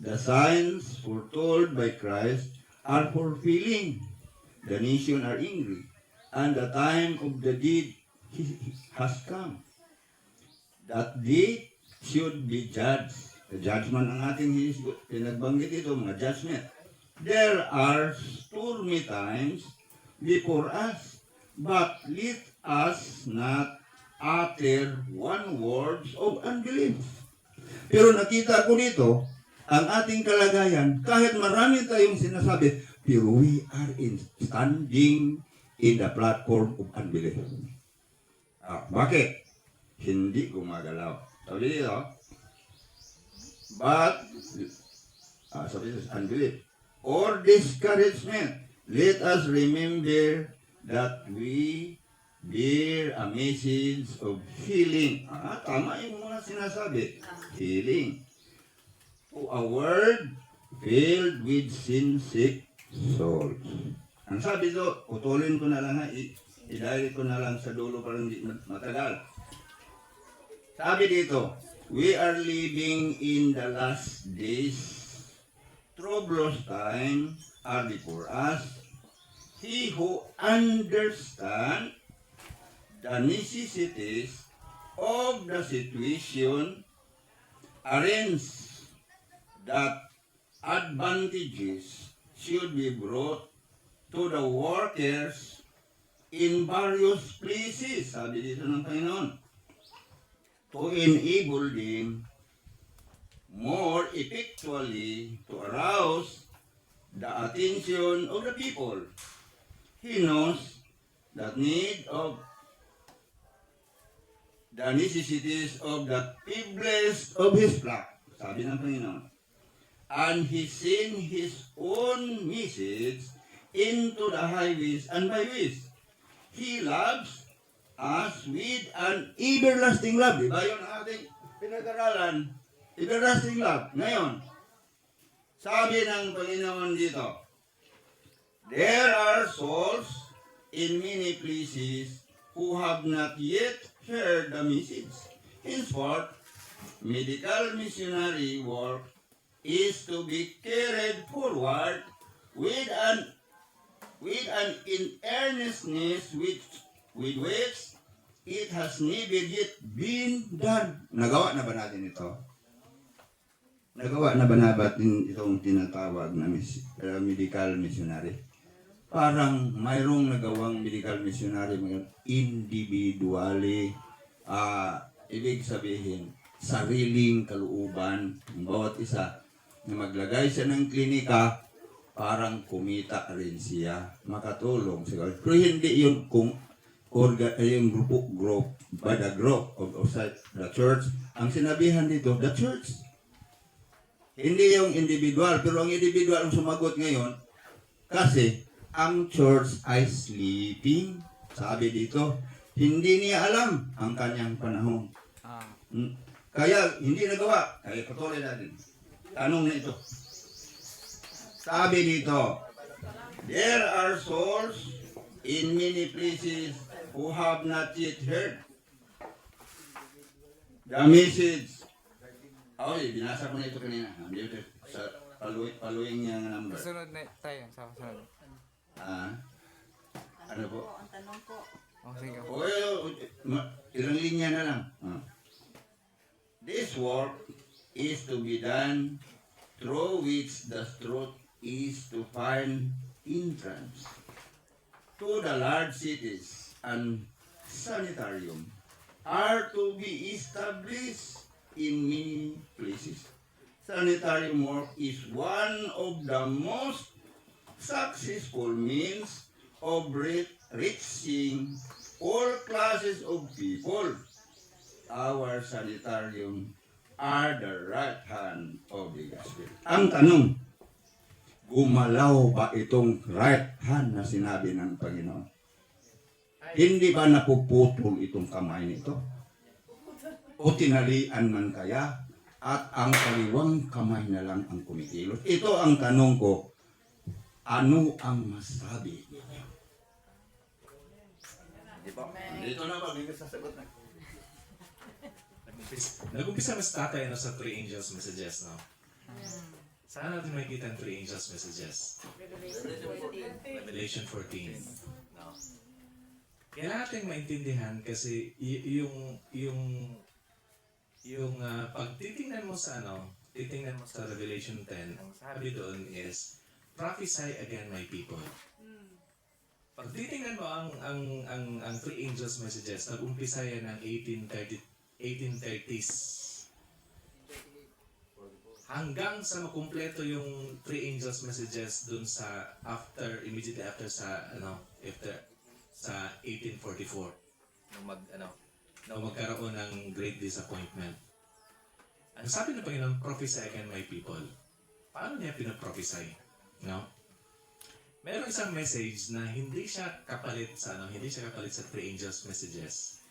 The signs foretold by Christ are fulfilling. The nation are angry, and the time of the deed has come. That deed should be judged. The judgment ang ating pinagbanggit ito, mga judgment. There are stormy times before us, but let us not utter one word of unbelief. Pero nakita ko dito, ang ating kalagayan, kahit marami tayong sinasabi, pero we are standing in the platform of unbelief. Bakit? Hindi gumagalaw. Sabi dito, but, sabi dito, unbelief, or discouragement, let us remember that we bear a message of healing. Tama yung mga sinasabi. Healing. A word filled with sin-sick souls. Ang sabi ito, putulin ko na lang i-direct ko na lang sa dulo para hindi matagal. Sabi dito, we are living in the last days. Troublous times are before us. He who understands the necessities of the situation arranges that advantages should be brought to the workers in various places, sabi dito ng Panginoon, to enable them more effectually to arouse the attention of the people. He knows the need of the necessities of the feeblest of his flock, sabi ng Panginoon. And he sent his own message into the highways and byways. He loves us with an everlasting love. Diba yun ang ating pinag-aralan? Everlasting love. Ngayon, sabi ng Panginoon dito, there are souls in many places who have not yet heard the message. Henceforth, medical missionary work is to be carried forward with an in earnestness with which it has never yet been done. Nagawa na ba natin ito? Nagawa na ba natin itong tinatawag na medical missionary? Parang mayroong nagawang medical missionary ngayon, individually, ibig sabihin, sariling kalooban, ng bawat isa, na maglagay siya ng klinika, parang kumita rin siya, makatulong siya. Pero hindi yun kung yung group by the group of the church. Ang sinabihan dito, the church. Hindi yung individual, pero ang individual ang sumagot ngayon kasi ang church ay sleeping. Sabi dito, hindi niya alam ang kanyang panahon. Kaya hindi nagawa. Kaya patuloy natin. Tanong na ito. Sabi dito, there are souls in many places who have not yet heard the message. Ay, binasa ko na ito kanina. Dito sa paluing niya ng number. Sunod na tayo. Sa sunod. Ano po? Ang tanong po. Oh, sige. Ilang linya na lang. This work is to be done through which the truth is to find entrance to the large cities, and sanitarium are to be established in many places. Sanitarium work is one of the most successful means of reaching all classes of people. Our sanitarium are the right hand of the gospel. Ang tanong, gumalaw ba itong right hand na sinabi ng Panginoon? Hindi ba napuputol itong kamay nito? O tinalian man kaya at ang kaliwang kamay na lang ang kumikilos? Ito ang tanong ko, ano ang masabi ninyo? Dito na ba? May sasagot na. Nag-umpisa mas tatay sa three angels messages, no? Saan natin makikita ang three angels messages? Revelation 14. No? Kailangan natin maintindihan kasi pag titingnan mo sa titingnan mo sa Revelation 10, ang sabi doon is, prophesy again my people. Pag titingnan mo ang three angels messages, nag-umpisa yan ng 1830s. Hanggang sa makumpleto yung three angels messages dun sa immediately after sa 1844 nung magkaroon ng great disappointment. Ang sabi ng Panginoon, prophesy again my people. Paano niya pinaprophesy? No? Meron isang message na hindi siya kapalit sa three angels messages.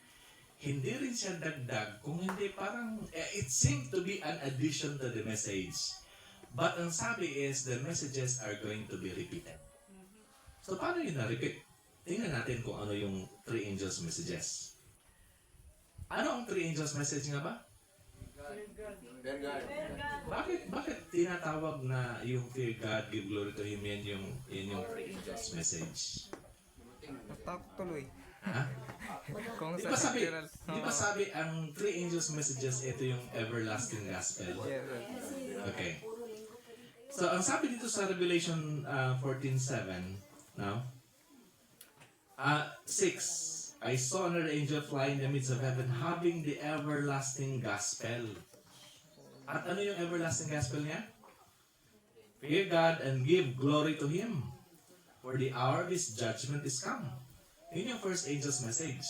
Hindi rin siya dagdag, kung hindi parang, it seemed to be an addition to the message. But ang sabi is, the messages are going to be repeated. So paano yun na-repeat? Tingnan natin kung ano yung three angels messages. Ano ang three angels message nga ba? Bakit tinatawag na yung fear God, give glory to Him, yan yung three angels message? Natakot tuloy. Ha? Kung Di sa ba sabi, literal. di ba sabi ang three angels messages, ito yung everlasting gospel? Yes, sir. Okay. So, ang sabi dito sa Revelation 14:7, no? 6, I saw another angel fly in the midst of heaven having the everlasting gospel. At ano yung everlasting gospel niya? Fear God and give glory to Him, for the hour of His judgment is come. Yun yung first angel's message.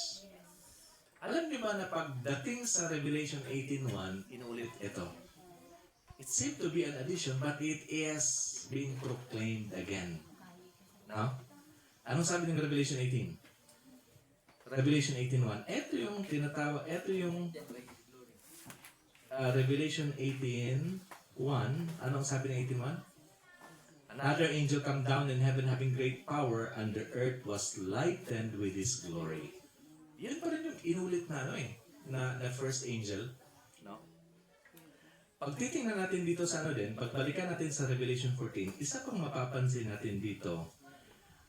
Alam niyo ba na pagdating sa Revelation 18:1, inulit ito. It seemed to be an addition, but it is being proclaimed again. No? Anong sabi ng Revelation 18? Revelation 18:1. Ito yung tinatawag, ito yung Revelation 18:1. Anong sabi ng 18:1? Another angel come down in heaven having great power, and the earth was lightened with His glory. Yan pa rin yung inulit na na first angel. No? Pag titingnan natin dito sa pagbalikan natin sa Revelation 14, isa pang mapapansin natin dito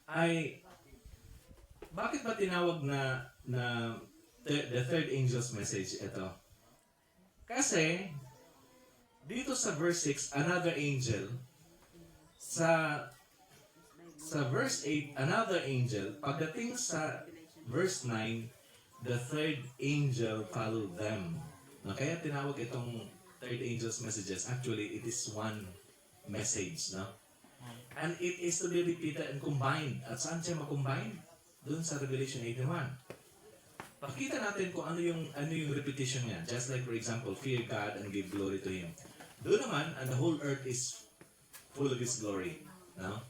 ay bakit ba tinawag na the third angel's message ito? Kasi dito sa verse 6, another angel, sa verse 8, another angel, pagdating sa verse 9, the third angel followed them. No, kaya tinawag itong third angel's messages. Actually, it is one message, no? And it is to be repeated and combined. At saan siya makombine? Doon sa Revelation 18:1. Pakita natin kung ano yung repetition niya. Just like, for example, fear God and give glory to Him. Doon naman, and the whole earth is full of His glory. No?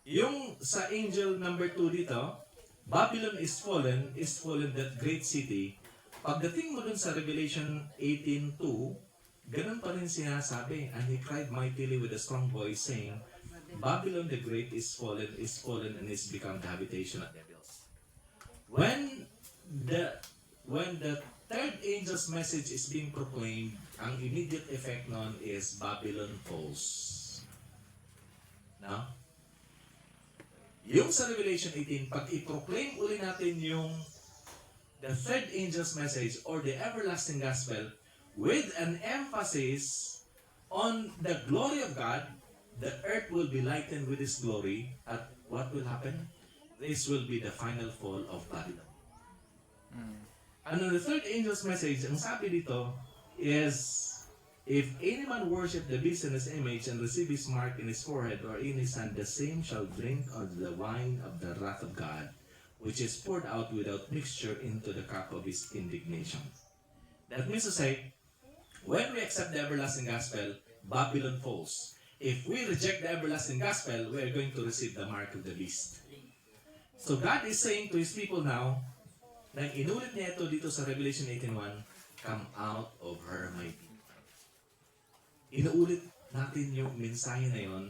Yung sa angel number 2 dito, Babylon is fallen, that great city. Pagdating mo dun sa Revelation 18:2, ganun pa rin sinasabi. And he cried mightily with a strong voice, saying, Babylon the great is fallen, and is become the habitation of devils. When the third angel's message is being proclaimed, ang immediate effect nun is Babylon falls. No? Yung sa Revelation 18, pag i-proclaim uli natin yung the third angel's message or the everlasting gospel with an emphasis on the glory of God, the earth will be lightened with His glory. At what will happen? This will be the final fall of Babylon. And on the third angel's message, ang sabi dito is, if any man worship the beast in his image and receive his mark in his forehead or in his hand, the same shall drink of the wine of the wrath of God, which is poured out without mixture into the cup of His indignation. That means to say, when we accept the everlasting gospel, Babylon falls. If we reject the everlasting gospel, we are going to receive the mark of the beast. So God is saying to His people now, nang inulit niya ito dito sa Revelation 18:1, come out of her, my people. Inuulit natin yung mensahe na yon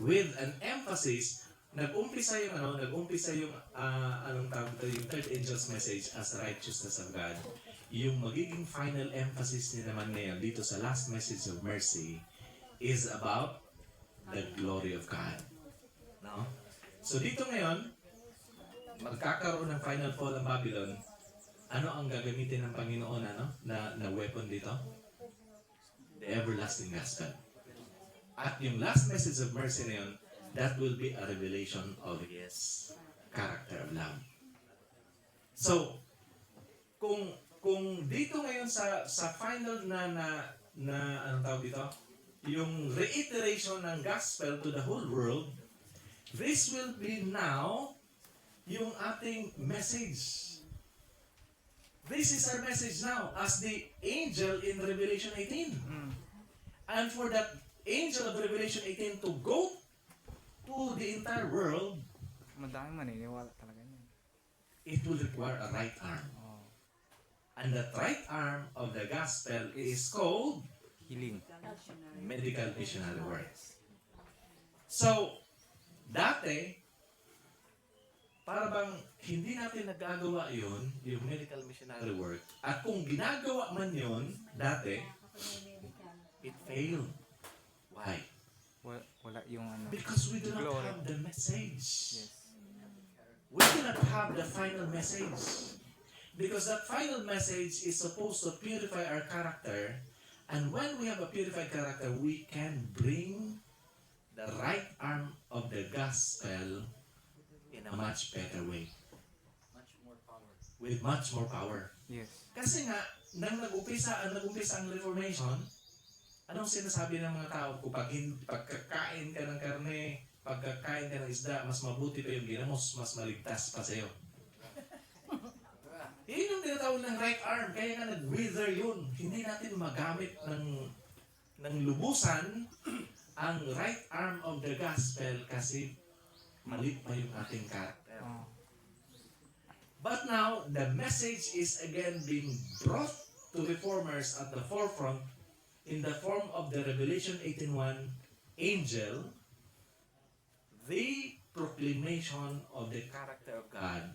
with an emphasis. Nag-umpisa yung anong tawag ito, yung third angel's message as righteousness of God. Yung magiging final emphasis niya naman ngayon dito sa last message of mercy is about the glory of God. No? So dito ngayon, magkakaroon ng final fall ng Babylon. Ano ang gagamitin ng Panginoon na weapon dito? The everlasting gospel. At yung last message of mercy na yun, that will be a revelation of His character of love. So, kung dito ngayon sa final na anong tawag dito, yung reiteration ng gospel to the whole world, this will be now yung ating message. This is our message now as the angel in Revelation 18. And for that angel of Revelation 18 to go to the entire world, Madaming maniniwala talaga niyan. it will require a right arm. And that right arm of the gospel is called Healing. medical missionary work. So, dati, para bang hindi natin nagagawa yun, yung medical missionary work, at kung ginagawa man yun dati, medical. It failed. Why? Wala yung ano. Because we do not Glory. have the message. Yes. We do not have the final message. Because that final message is supposed to purify our character. And when we have a purified character, we can bring the right arm of the gospel in a much better way. Much more power. With much more power. Yes. Kasi nga, nang nag-umpisa ang Reformation, anong sinasabi ng mga tao? Kung pagkakain ka ng karne, pagkakain ka ng isda, mas mabuti pa yung ginamos, mas maligtas pa sa'yo. Yun yung tinatawag ng right arm, kaya nga nag-wither yun. Hindi natin magamit ng lubusan ang right arm of the gospel kasi mali pa yung ating character. Oh. But now, the message is again being brought to reformers at the forefront in the form of the Revelation 18:1 angel, the proclamation of the character of God.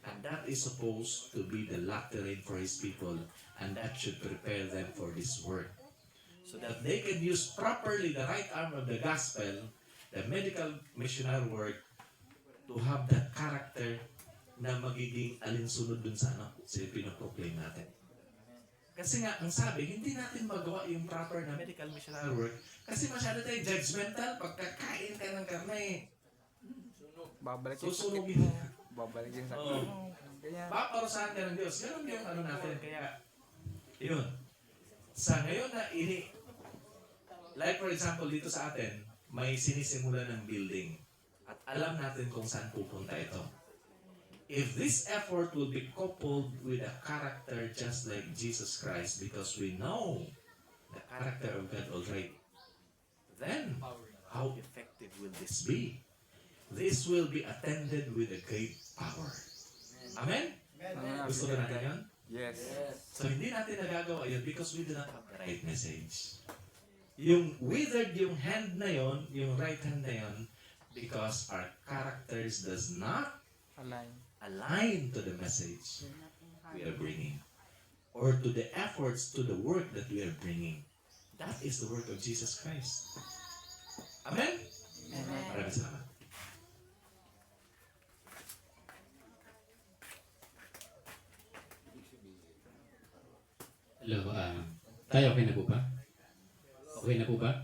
And that is supposed to be the lateral for His people, and that should prepare them for this work. So that they can use properly the right arm of the gospel, the medical missionary work, to have that character na magiging alinsunod dun sa pinoproclaim natin. Kasi nga, ang sabi, hindi natin magawa yung proper na medical missionary work kasi masyado tayo judgmental. Pagkakain ka ng karne, Babalik yung sakit susunugin mo. Babalik yung sakit Oo. mo. Ganyan. paparusahan ka ng Diyos. Ganun yung ano natin. Kaya, yun. Sa ngayon na like for example, dito sa atin, may sinisimula ng building. At alam natin kung saan pupunta ito. If this effort will be coupled with a character just like Jesus Christ, because we know the character of God already, then how effective will this be? This will be attended with a great power. Amen? Gusto ba natin yun? Yes. So hindi natin nagagawa yun because we do not have the right message. Yung withered yung hand na yun, yung right hand na yun, because our characters does not align to the message we are bringing or to the efforts, to the work that we are bringing. That is the work of Jesus Christ. Amen? Maraming salamat. Hello, tayo okay na po ba? Okay na po ba?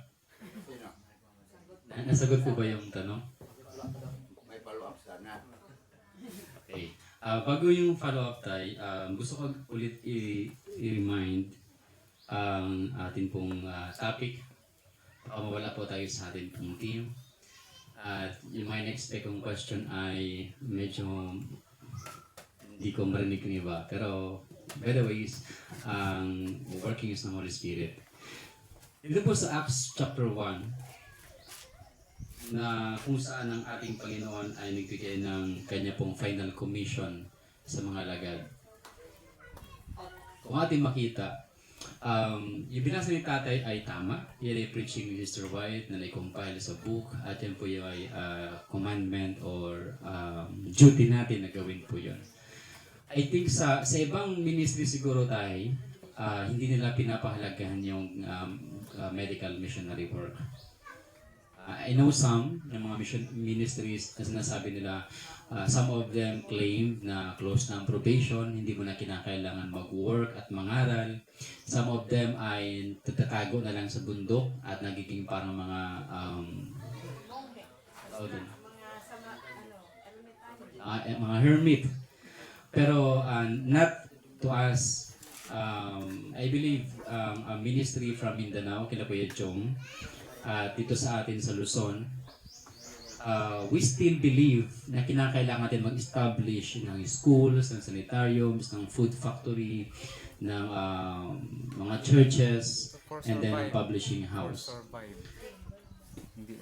Nasagot po ba yung tanong? May follow-up sana. Okay. Bago yung follow-up tayo, gusto ko ulit i-remind ang atin pong topic. Baka mawala po tayo sa atin pong team. At yung my next kong question ay medyo hindi ko marinig ng iba. Pero by the ways, ang working is ng Holy Spirit. Dito po sa Acts chapter 1, na kung saan ang ating Panginoon ay nagbigay ng kanya pong final commission sa mga lagad. Kung ating makita, yung binasa ni tatay ay tama. Yan ay preaching ni Mr. White na na-compile sa book at yan po yung ay commandment or duty natin na gawin po yun. I think sa ibang ministry siguro tayo, hindi nila pinapahalagahan yung medical missionary work. I know some ng mga mission ministries na sinasabi nila, some of them claim na close na ang probation, hindi mo na kinakailangan mag-work at mangaral. Some of them ay tatatago na lang sa bundok at nagiging parang mga mga hermit. Pero not to us, I believe a ministry from Mindanao, kila Kuya Chong, dito sa atin sa Luzon, we still believe na kinakailangan natin mag-establish ng schools, ng sanitariums, ng food factory, ng mga churches, and then ng publishing house.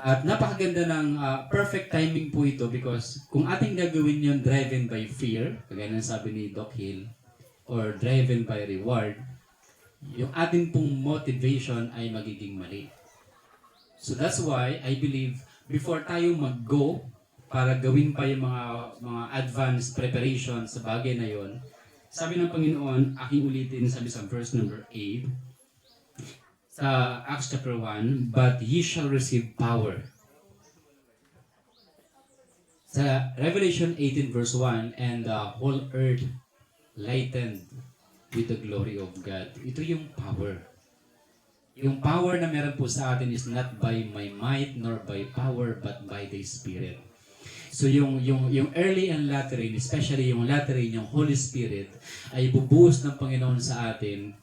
At napakaganda ng perfect timing po ito because kung ating gagawin yun driven by fear, kagaya ng sabi ni Doc Hill, or driven by reward, yung ating pong motivation ay magiging mali. So that's why I believe before tayo mag-go para gawin pa yung mga advanced preparation sa bagay na yon, sabi ng Panginoon, aking ulitin, sabi sa verse number 8, sa Acts chapter 1, but ye shall receive power. Sa Revelation 18 verse 1, and the whole earth lightened with the glory of God. Ito yung power. Yung power na meron po sa atin is not by my might nor by power but by the Spirit. So yung early and latter rain, especially yung latter rain, yung Holy Spirit, ay bubuhos ng Panginoon sa atin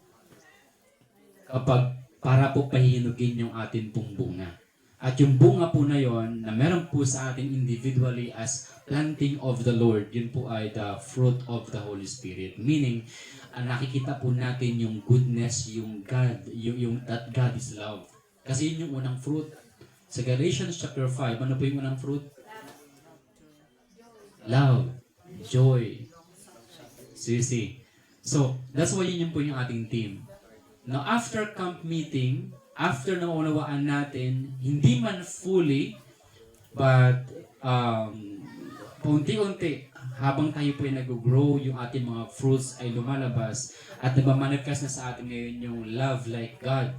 kapag para po pahinugin yung atin pong bunga. At yung bunga po na yon na meron po sa atin individually as planting of the Lord, yun po ay the fruit of the Holy Spirit. Meaning, nakikita po natin yung goodness, yung God, yung that God is love. Kasi yun yung unang fruit. Sa Galatians chapter 5, ano po yung unang fruit? Love, joy, see. So, that's why yun po yung ating team. Now, after camp meeting, after naunawaan natin, hindi man fully, but paunti-unti, habang tayo po ay nag-grow, yung ating mga fruits ay lumalabas, at nagmamanifest na sa atin ngayon yung love like God,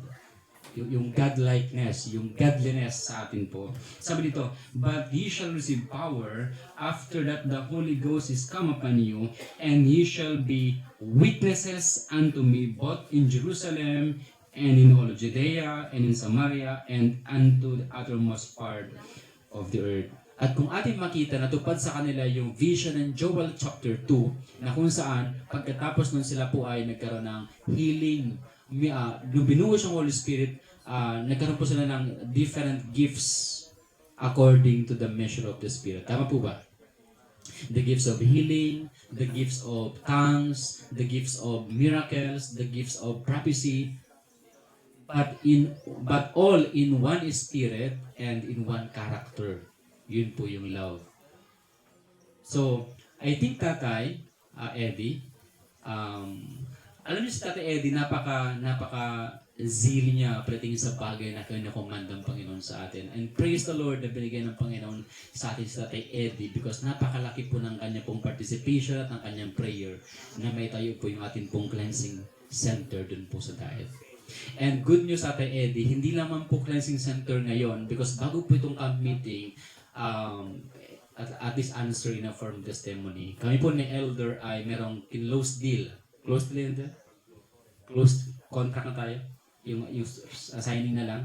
yung God-likeness, yung godliness sa atin po. Sabi dito, but ye shall receive power after that the Holy Ghost is come upon you, and ye shall be witnesses unto me both in Jerusalem and in all of Judea and in Samaria and unto the uttermost part of the earth. At kung ating makita, natupad sa kanila yung vision ng Joel chapter 2 na kung saan pagkatapos nun sila po ay nagkaroon ng healing. Nung binuhos yung Holy Spirit, nagkaroon po sila ng different gifts according to the measure of the Spirit. Tama po ba? The gifts of healing, the gifts of tongues, the gifts of miracles, the gifts of prophecy, but all in one spirit and in one character. Yun po yung love. So, I think Tatay Eddie, alam niyo si Tatay Eddie, napaka zeal niya pagdating sa bagay na kinakomand ng Panginoon sa atin. And praise the Lord na binigay ng Panginoon sa atin si Tatay Eddie because napakalaki po ng kanya pong participation at ng kanyang prayer na may tayo po yung ating pong cleansing center dun po sa diet. And good news, Tatay Eddie, hindi lamang po cleansing center ngayon because bago po itong camp meeting, at least answer in a form testimony. Kami po ni Elder ay merong closed deal. Closed deal, Elder? Closed contract na tayo. Yung signing na lang.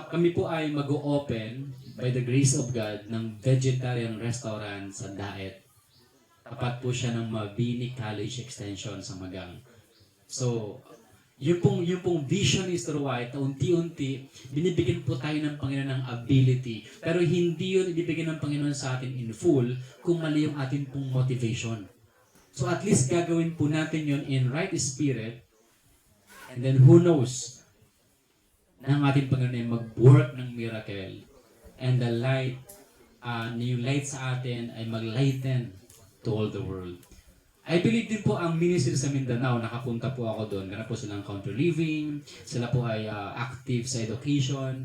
Kami po ay mag-open by the grace of God ng vegetarian restaurant sa Daet. Tapat po siya ng Mabini College Extension sa Magang. So, yung pong vision is right, unti-unti, binibigyan po tayo ng Panginoon ng ability. Pero hindi yun ibibigay ng Panginoon sa atin in full kung mali yung atin pong motivation. So at least gagawin po natin yun in right spirit. And then who knows na ang ating Panginoon ay mag-work ng miracle. And the light, yung light sa atin ay mag-lighten to all the world. I believe din po ang ministry sa Mindanao, nakapunta po ako doon. Ganun po silang counter living, sila po ay active sa education.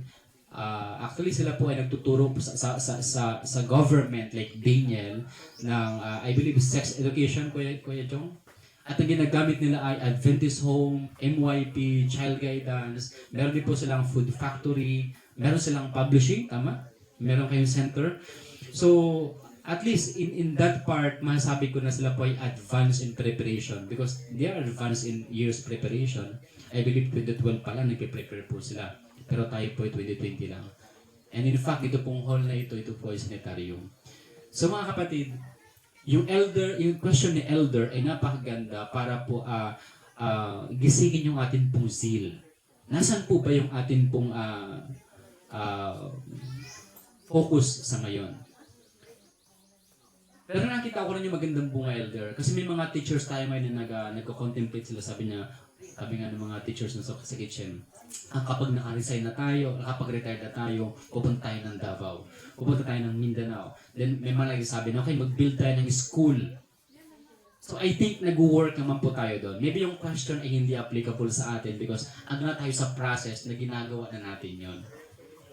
Actually, sila po ay nagtuturo sa government like Daniel ng, I believe, sex education, Kuya Jong. At ang ginagamit nila ay Adventist Home, MYP, Child Guidance. Meron din po silang food factory, meron silang publishing, tama? Meron kayong center. So, at least in that part, masasabi ko na sila po ay advanced in preparation because they are advanced in years preparation. I believe 2012 pa lang nagpe-prepare po sila. Pero tayo po ay 2020 lang. And in fact, ito pong hall na ito po ay sanitarium. So mga kapatid, yung question ni Elder ay napakaganda para po gisingin yung atin pong zeal. Nasaan po ba yung atin pong focus sa ngayon? Pero nakita ko rin yung magandang bunga, Elder. Kasi may mga teachers tayo ngayon na nagko-contemplate sila. Sabi nga ng mga teachers na sa kitchen, kapag naka-resign na tayo, kapag-retire na tayo, pupunta tayo ng Davao. Pupunta tayo ng Mindanao. Then may mga nagsasabi na, okay, mag-build tayo ng school. So I think nag-work naman po tayo doon. Maybe yung question ay hindi applicable sa atin because ano na tayo sa process na ginagawa na natin yon.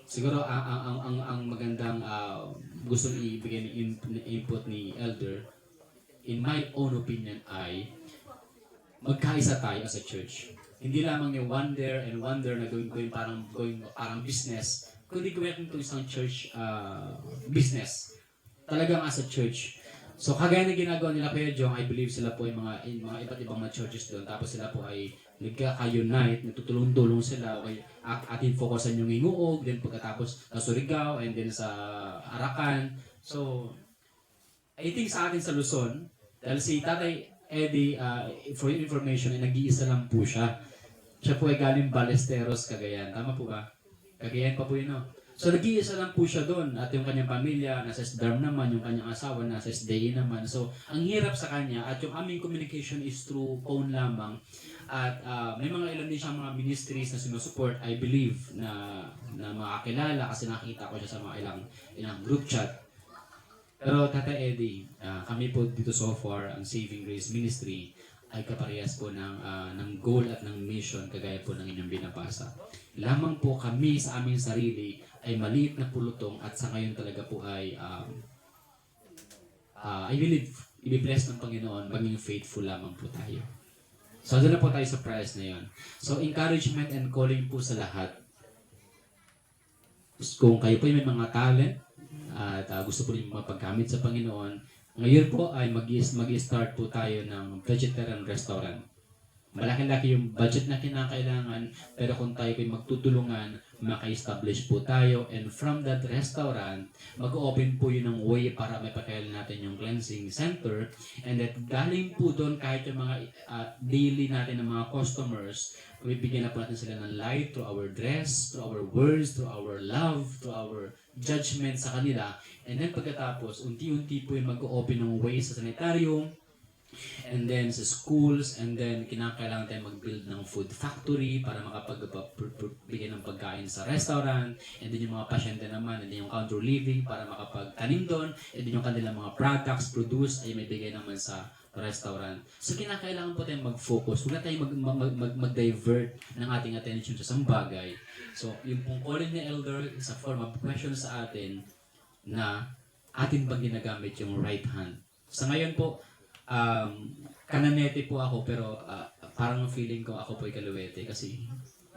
Siguro ang magandang gusto ibigay ni input ni Elder, in my own opinion ay magkaisa tayo as a church. hindi lamang yung wonder na gawin ko yung parang business, kundi gawin ko isang church business. Talagang as a church. So kagaya na ginagawa nila Kuya Jong, I believe sila po yung mga iba't ibang mga churches doon. Tapos sila po ay nagkaka-unite, natutulong-tulong sila. Okay, atin focusan yung Hinguog, then pagkatapos sa Surigao, and then sa Arakan. So, I think sa atin sa Luzon, dahil si Tatay Eddie, for your information, ay nag-iisa lang po siya. Siya po ay galing Ballesteros, Cagayan. Tama po ba? Cagayan pa po yun, no? So, nag-iisa lang po siya doon. At yung kanyang pamilya, nasa SDARM naman, yung kanyang asawa, nasa SDA naman. So, ang hirap sa kanya, at yung aming communication is through phone lamang. At may mga ilan din siyang mga ministries na sinusupport, I believe, na makakilala kasi nakita ko siya sa mga ilang group chat. Pero Tata Eddie, kami po dito so far, ang Saving Grace Ministry, ay kaparehas po ng goal at ng mission kagaya po ng inyong binabasa. Lamang po kami sa aming sarili ay maliit na pulutong at sa ngayon talaga po ay I believe, i-bless ng Panginoon, maging faithful lamang po tayo. So, doon na po tayo sa prayers na yun. So, encouragement and calling po sa lahat. Kung kayo po may mga talent at gusto po rin mapaggamit sa Panginoon, ngayon po ay mag-start po tayo ng vegetarian restaurant. Malaki-laki yung budget na kinakailangan, pero kung tayo po'y magtutulungan, maka-establish po tayo, and from that restaurant, mag-open po yun ng way para may pakayalan natin yung cleansing center, and that galing po doon kahit yung mga daily natin ng mga customers, bibigyan na po natin sila ng light through our dress, through our words, through our love, through our judgment sa kanila, and then pagkatapos, unti-unti po yung mag-open ng way sa sanitarium, and then sa schools, and then kinakailangan tayo mag-build ng food factory para makapagbigay ng pagkain sa restaurant, and then yung mga pasyente naman, and then yung counter living para makapagtanim doon, and then yung kanilang mga products produced ay may bigay naman sa restaurant. So kinakailangan po tayong mag-focus, huwag na tayong mag-divert ng ating attention sa isang bagay. So yung pong calling ni Elder is a form of question sa atin na atin bang ginagamit yung right hand. Sa ngayon po, kananete po ako pero parang feeling ko ako po ay kaluwete kasi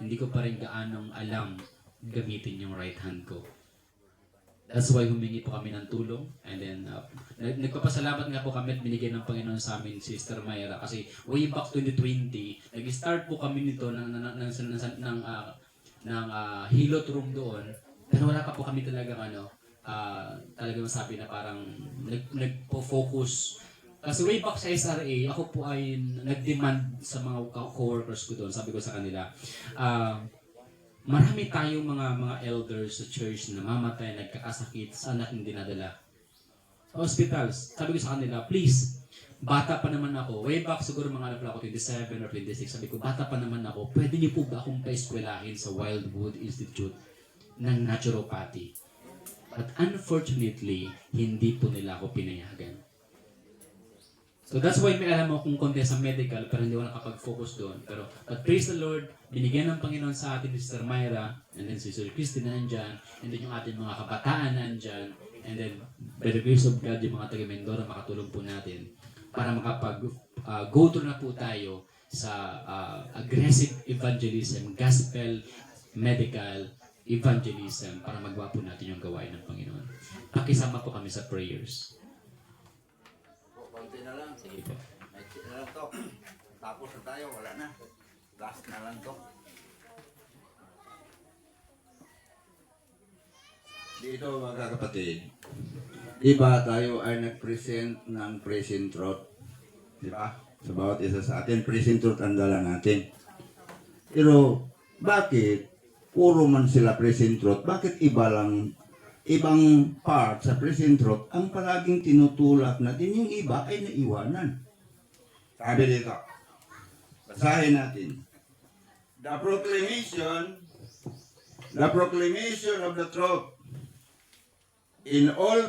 hindi ko pa rin gaanong alam gamitin yung right hand ko. That's why humingi po kami ng tulong, and then nagpapasalamat nga po kami at binigyan ng Panginoon sa amin Sister Mayra kasi way back 2020 nag-start po kami nito ng hilot room doon, pero wala pa po kami talagang talagang masabi na parang nagpo-focus. Kasi way back sa SRA, ako po ay nag-demand sa mga co-workers ko doon. Sabi ko sa kanila, marami tayong mga elders sa church na namamatay, nagkakasakit, saan natin dinadala? Sa hospitals. Sabi ko sa kanila, please, bata pa naman ako. Way back siguro mga ako 27 or 26. Sabi ko, bata pa naman ako. Pwede niyo po ba akong paeskwelahin sa Wildwood Institute ng Naturopathy? But unfortunately, hindi po nila ako pinayagan. So that's why may alam mo kung konti sa medical pero hindi ko nakapag-focus doon. But praise the Lord, binigyan ng Panginoon sa atin ni Sister Mayra, and then si Sister Christy na nandyan, and then yung ating mga kabataan nandyan, and then by the grace of God, yung mga taga-Mindoro makatulong po natin para makapag-go through na po tayo sa aggressive evangelism, gospel, medical evangelism para magawa po natin yung gawain ng Panginoon. Pakisama po kami sa prayers. Konti na lang. Sige po. Konti na lang to. Tapos na tayo, wala na. Last na lang to. Dito mga kapatid, iba tayo ay nag-present ng present truth. Di ba? Sa bawat isa sa atin, present truth ang dala natin. Pero, bakit puro man sila present truth? Bakit ibang part sa present truth ang palaging tinutulak natin, yung iba ay naiwanan? Sabi dito, basahin natin. The proclamation of the truth in all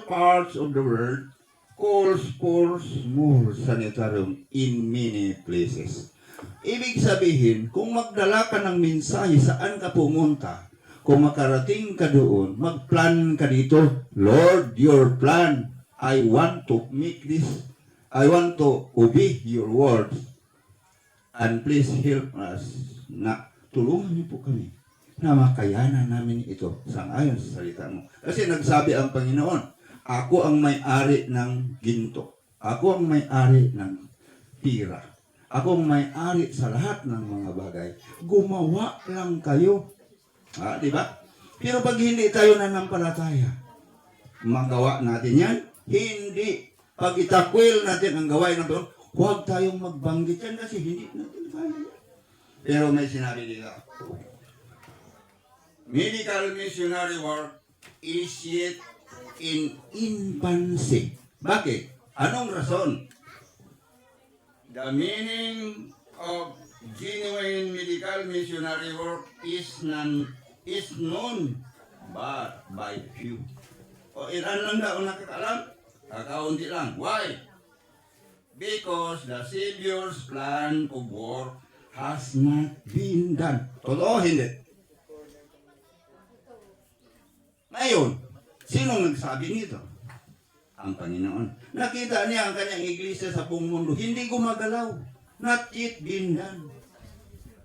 parts of the world calls for more sanitarium in many places. Ibig sabihin, kung magdala ka ng mensahe saan ka pumunta, kung makarating ka doon, mag-plan ka dito. Lord, your plan. I want to make this. I want to obey your words. And please help us na tulungan niyo po kami na makayanan namin ito sangayon sa salita mo. Kasi nagsabi ang Panginoon, ako ang may-ari ng ginto. Ako ang may-ari ng pira. Ako ang may-ari sa lahat ng mga bagay. Gumawa lang kayo. Di ba? Pero pag hindi tayo nanampalataya, magawa natin yan? Hindi. Pag itakwil natin ang gawain ng Panginoon, huwag tayong magbanggit yan kasi hindi natin kaya yan. Pero may sinabi dito, medical missionary work is yet in infancy. Bakit? Anong rason? The meaning of genuine medical missionary work is known but by few. O ilan lang daw nakakaalam? Kakaunti lang. Why? Because the Savior's plan of work has not been done. Totoo hindi? Ngayon, sinong nagsabi nito? Ang Panginoon. Nakita niya ang kanyang iglesia sa buong mundo. Hindi gumagalaw. Not yet been done.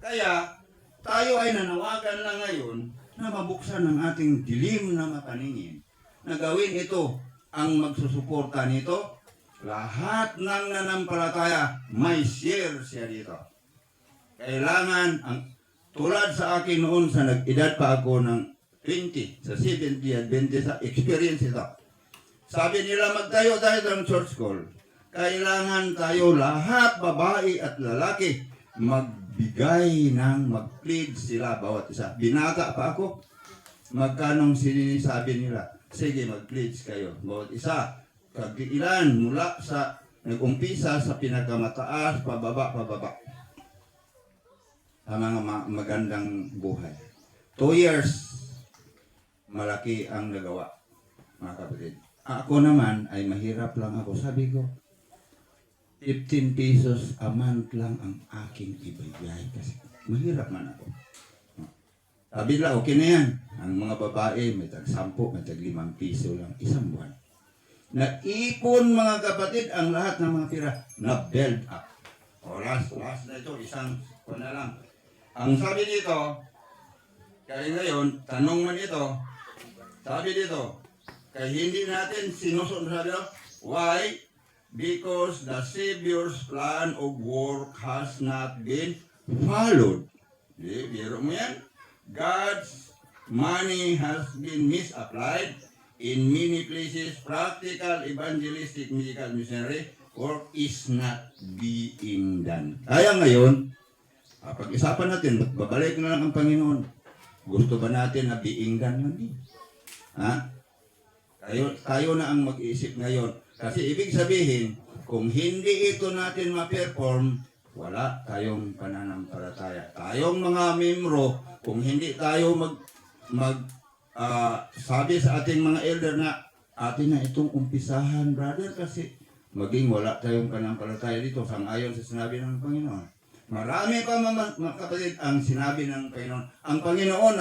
Kaya, tayo ay nanawagan na ngayon na mabuksan ang ating dilim na mapaningin. Na gawin ito ang magsusuporta nito. Lahat ng nanampalataya, may share siya dito. Kailangan, tulad sa akin noon sa nag-edad pa ako ng 20, sa 70 at 20 sa experience ito. Sabi nila magtayo tayo ng church call. Kailangan tayo lahat, babae at lalaki, magbigay ng mag-plead sila bawat isa. Binata pa ako. Magkanong sinasabi nila? Sige, mag-pledge kayo. Bawat isa. Kagiilan mula sa nag-umpisa sa pinakamataas, pababa. Ang mga magandang buhay. 2 years, malaki ang nagawa, mga kapatid. Ako naman ay mahirap lang ako. Sabi ko, 15 pesos a month lang ang aking ibigay kasi mahirap man ako. Sabi nila, okay na yan. Ang mga babae, may tag-10, may tag-5 piso lang, isang buwan. Naipon mga kapatid ang lahat ng mga pira na build up. O last na ito, isang na lang. Ang sabi dito, kaya ngayon, tanong man ito, sabi dito, kaya hindi natin sinusunod, sabi dito, why? Because the Savior's plan of work has not been followed. Biro mo yan? God's money has been misapplied in many places. Practical evangelistic medical missionary work is not being done. Kaya ngayon, pag-isapan natin, babalik na lang ang Panginoon. Gusto ba natin na being done lang din? Ha? Tayo na ang mag-iisip ngayon. Kasi ibig sabihin, kung hindi ito natin ma-perform, wala tayong pananampalataya. Tayong mga membro, kung hindi tayo sabi sa ating mga elder na atin na itong umpisahan, brother, kasi maging wala tayong pananampalataya dito sangayon sa sinabi ng Panginoon. Marami pa mga kapatid ang sinabi ng Panginoon. Ang Panginoon,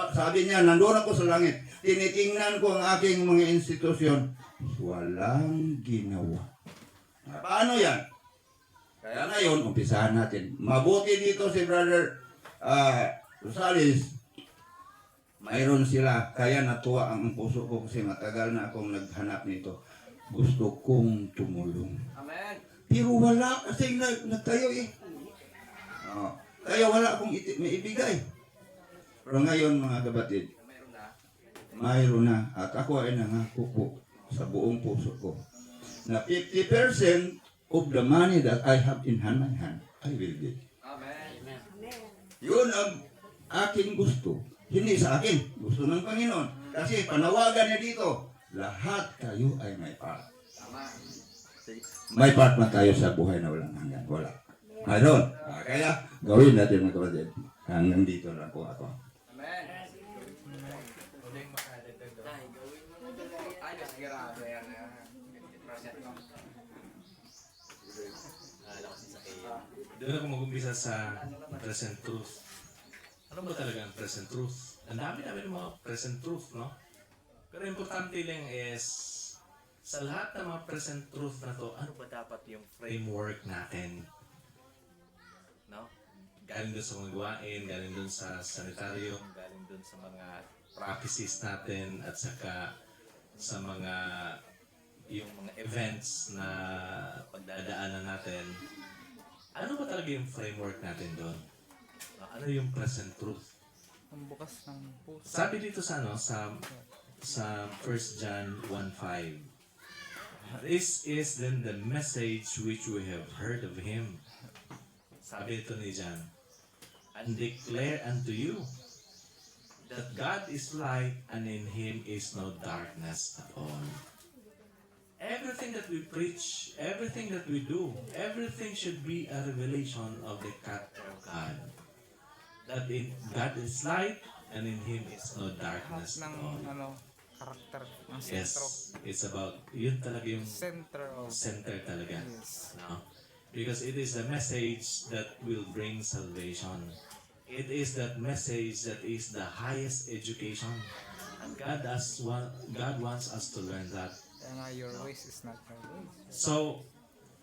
sabi niya, nandun ako sa langit. Tinitingnan ko ang aking mga institusyon. Walang ginawa. Paano yan? Kaya ngayon, umpisahan natin. Mabuti dito si Brother Rosales. Mayroon sila. Kaya natuwa ang puso ko kasi matagal na akong naghanap nito. Gusto kong tumulong. Amen. Pero wala kasi nagtayo eh. Kaya wala akong maibigay. Pero ngayon mga kapatid, mayroon na. At ako ay nangako po sa buong puso ko na 50% of the money that I have in my hand, I will give. Amen. Yun ang aking gusto. Hindi sa akin. Gusto ng Panginoon. Kasi panawagan niya dito, lahat kayo ay may part. May part man tayo sa buhay na walang hanggan. Wala. Mayroon. Kaya gawin natin mga kapatid. Hanggang dito lang po ako. Amen. Doon ako mag-umpisa sa present truth. Ano ba talaga ang present truth? Ang dami-dami ng mga present truth, no? Pero importante lang is, sa lahat ng mga present truth na to, ano ba dapat yung framework natin? No? Galing dun sa mga gawain, galing dun sa sanitarium, galing dun sa mga practices natin at saka sa mga yung mga events na pagdadaanan natin. Ano ba talaga yung framework natin doon? Ano yung present truth? Ang bukas ng puso. Sabi dito sa sa 1 John 1:5. This is then the message which we have heard of him. Sabi ito ni John, and declare unto you that God is light and in him is no darkness at all. Everything that we preach, everything that we do, everything should be a revelation of the character of God. That God is light and in him is no darkness at Ng all. karakter ng Yes, sentro. it's about, yun talaga yung Center of center talaga. yes. No? Because it is the message that will bring salvation. It is that message that is the highest education. And God wants us to learn that. Kaya nga your ways is not my ways. So,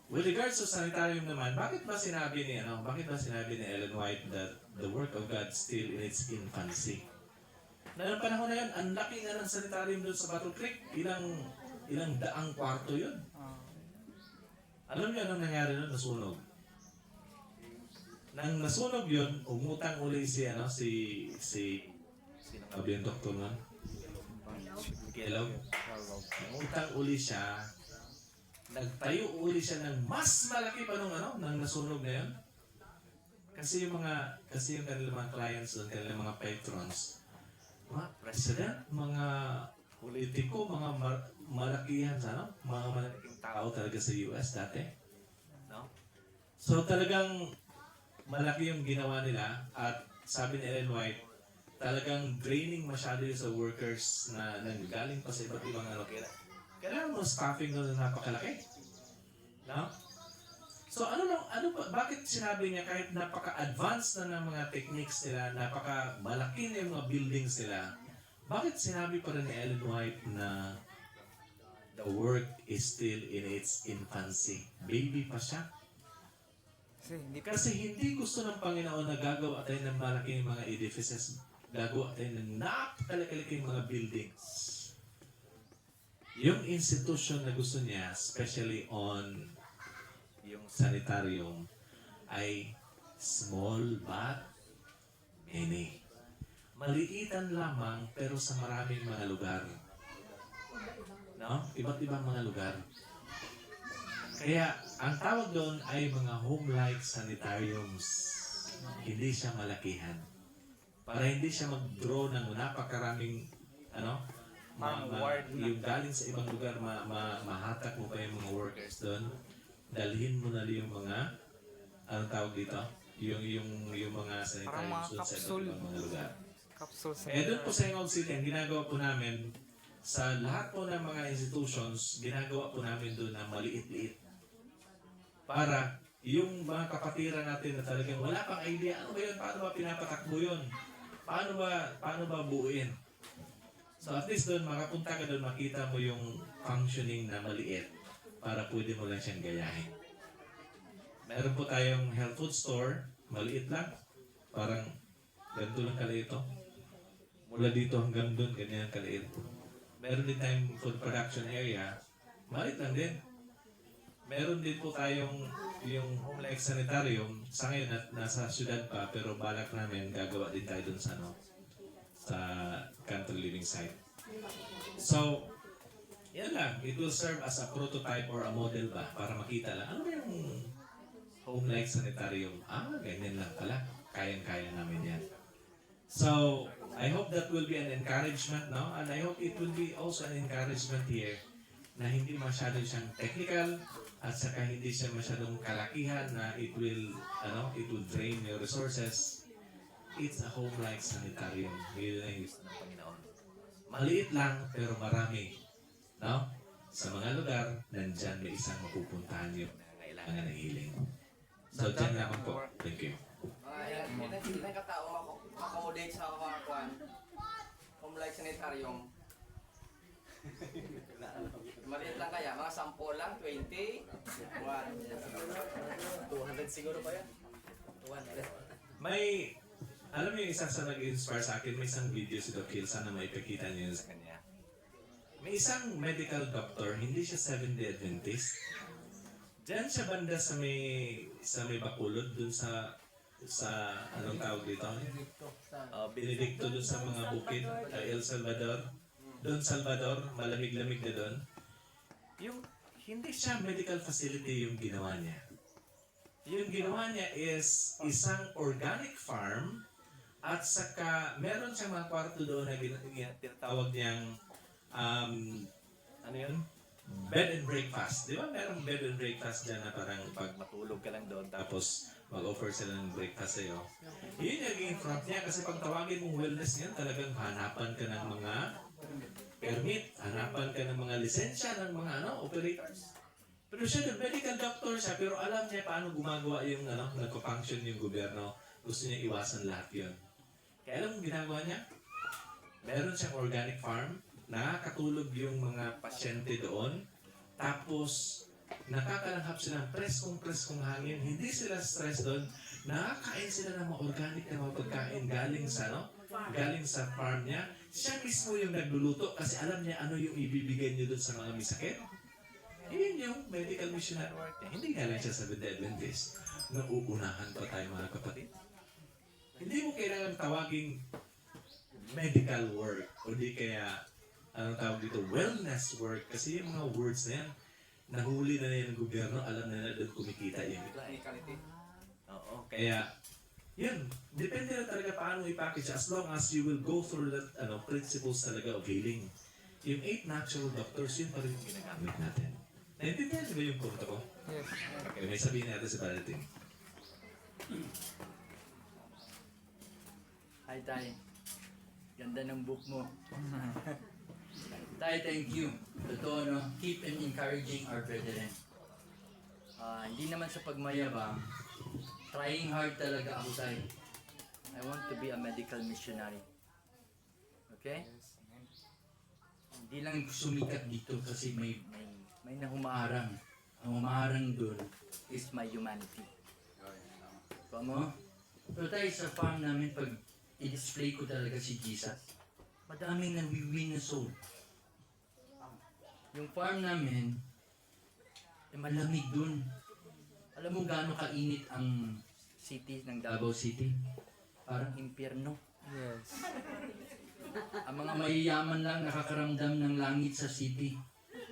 with regards to sanitarium naman, bakit ba sinabi ni Ellen White that the work of God still in its infancy? Noong panahon na yun, ang laki nga ng sanitarium doon sa Battle Creek. Ilang daang kwarto yun. Alam niyo anong nangyari nun? Nasunog. Nang nasunog yun, umutang uli sino nga ba yung doktor nun? Kellogg. Umutang uli siya. Nagtayo uli siya ng mas malaki pa nung nasunog na yun. Kasi yung kanilang mga clients doon, kanilang mga patrons, mga president, mga politiko, mga malakihan mga malaking tao talaga sa US dati. No? So talagang malaki yung ginawa nila at sabi ni Ellen White, talagang draining masyado yun sa workers na nanggaling pa sa iba't ibang kailangan mo staffing doon na napakalaki. No? So bakit sinabi niya kahit napaka-advanced na ng mga techniques nila, napaka-malaki na yung mga buildings nila, bakit sinabi pa rin ni Ellen White na the work is still in its infancy? Baby pa siya. Kasi hindi gusto ng Panginoon na gagawa tayo ng malaking mga edifices, gagawa tayo ng napakalaking mga buildings. Yung institution na gusto niya, especially on yung sanitarium, ay small but many. Maliitan lamang pero sa maraming mga lugar. No? Iba't ibang mga lugar. Kaya ang tawag doon ay mga home-like sanitariums. Hindi siya malakihan. Para hindi siya mag-draw ng napakaraming yung galing sa ibang lugar, mahatak mo pa yung mga workers doon. Dalhin mo na yung mga tawag dito? Yung mga sanitariums doon sa ibang mga lugar. Doon po sa Ingog City, ang ginagawa po namin, sa lahat po ng mga institutions, ginagawa po namin doon na maliit-liit. Para yung mga kapatiran natin na talagang wala pang idea, ano ba yun? Paano ba pinapatakbo yun? Paano ba buuin? So at least doon, makapunta ka doon, makita mo yung functioning na maliit para pwede mo lang siyang gayahin. Meron po tayong health food store, maliit lang. Parang ganito lang kaliit ito. Mula dito hanggang doon, ganyan kaliit. Meron din tayong food production area, maliit lang din. Meron din po tayong yung home-like sanitarium. Sa ngayon, nasa syudad pa, pero balak namin, gagawa din tayo dun sa country living site. So, yan lang. It will serve as a prototype or a model ba, para makita lang, ano ba yung home-like sanitarium? Ganyan lang pala. Kayang-kaya namin yan. So, I hope that will be an encouragement, no? And I hope it will be also an encouragement here na hindi masyado siyang technical at saka hindi siya masyadong kalakihan na it will drain your resources. It's a home-like sanitarium. Yun ang gusto ng Panginoon. Maliit lang pero marami. No? Sa mga lugar, nandyan may isang mapupuntahan yung kailangan ng healing. So, dyan naman po. Thank you. Ilang katao accommodate sa mga home-like sanitarium. Maliit lang kaya, mga 10 lang, 20, 200 siguro pa yan. May, alam mo yung isa sa nag-inspire sa akin, may isang video si Doc Hill, sana maipakita niyo yun sa kanya. May isang medical doctor, hindi siya Seventh-day Adventist. Diyan siya banda sa may Bacolod, dun sa anong tawag dito? Benedicto, dun sa mga bukid, El Salvador. Doon Salvador, malamig-lamig na doon. Yung, hindi siya medical facility yung ginawa niya. Yung ginawa niya is isang organic farm at saka meron siyang mga kwarto doon na tinatawag niyang ano yun? Bed and breakfast. Di ba? Merong bed and breakfast dyan na parang pag matulog ka lang doon tapos mag-offer sila ng breakfast sa'yo. Yun yung naging front niya kasi pag tawagin mong wellness niyan, talagang hanapan ka ng mga permit, hanapan ka ng mga lisensya ng mga operators. Pero siya, medical doctor siya, pero alam niya paano gumagawa yung nagko-function yung gobyerno. Gusto niya iwasan lahat yun. Kaya alam mo ginagawa niya? Meron siyang organic farm, nakakatulog yung mga pasyente doon, tapos nakakalanghap sila ng preskong hangin, hindi sila stress doon, nakakain sila ng mga organic na mga pagkain galing sa farm niya. Siya mismo yung nagluluto kasi alam niya ano yung ibibigay niyo doon sa mga may sakit. Yun yung medical missionary work niya. Hindi nga lang siya Seventh-day Adventist. Nauunahan pa tayo mga kapatid. Hindi mo kailangan tawaging medical work o di kaya anong tawag dito, wellness work. Kasi yung mga words na yan, nahuli na yan ng gobyerno, alam na doon kumikita yung iba. Oo, kaya yun, depende na talaga paano i-package as long as you will go through that principles talaga of healing. Yung 8 natural doctors, yun pa rin yung ginagamit natin. Naintindihan niyo ba yung punto ko? Yes. Okay, may sabihin natin sa Valentine. Hi, Tay. Ganda ng book mo. Tay, thank you. Totoo, no? Keep and encouraging our brethren. Hindi naman sa pagmayabang, trying hard talaga ako, Tay. I want to be a medical missionary. Okay? Hindi lang sumikat dito kasi may nahumaharang. Ang humaharang doon is my humanity. Kuha mo? Pero tayo sa farm namin, pag i-display ko talaga si Jesus, madaming nawiwin na soul. Yung farm namin, malamig dun. Alam mo gaano kainit ang city ng Davao City? Parang impyerno. Yes. Ang mga mayayaman lang nakakaramdam ng langit sa city.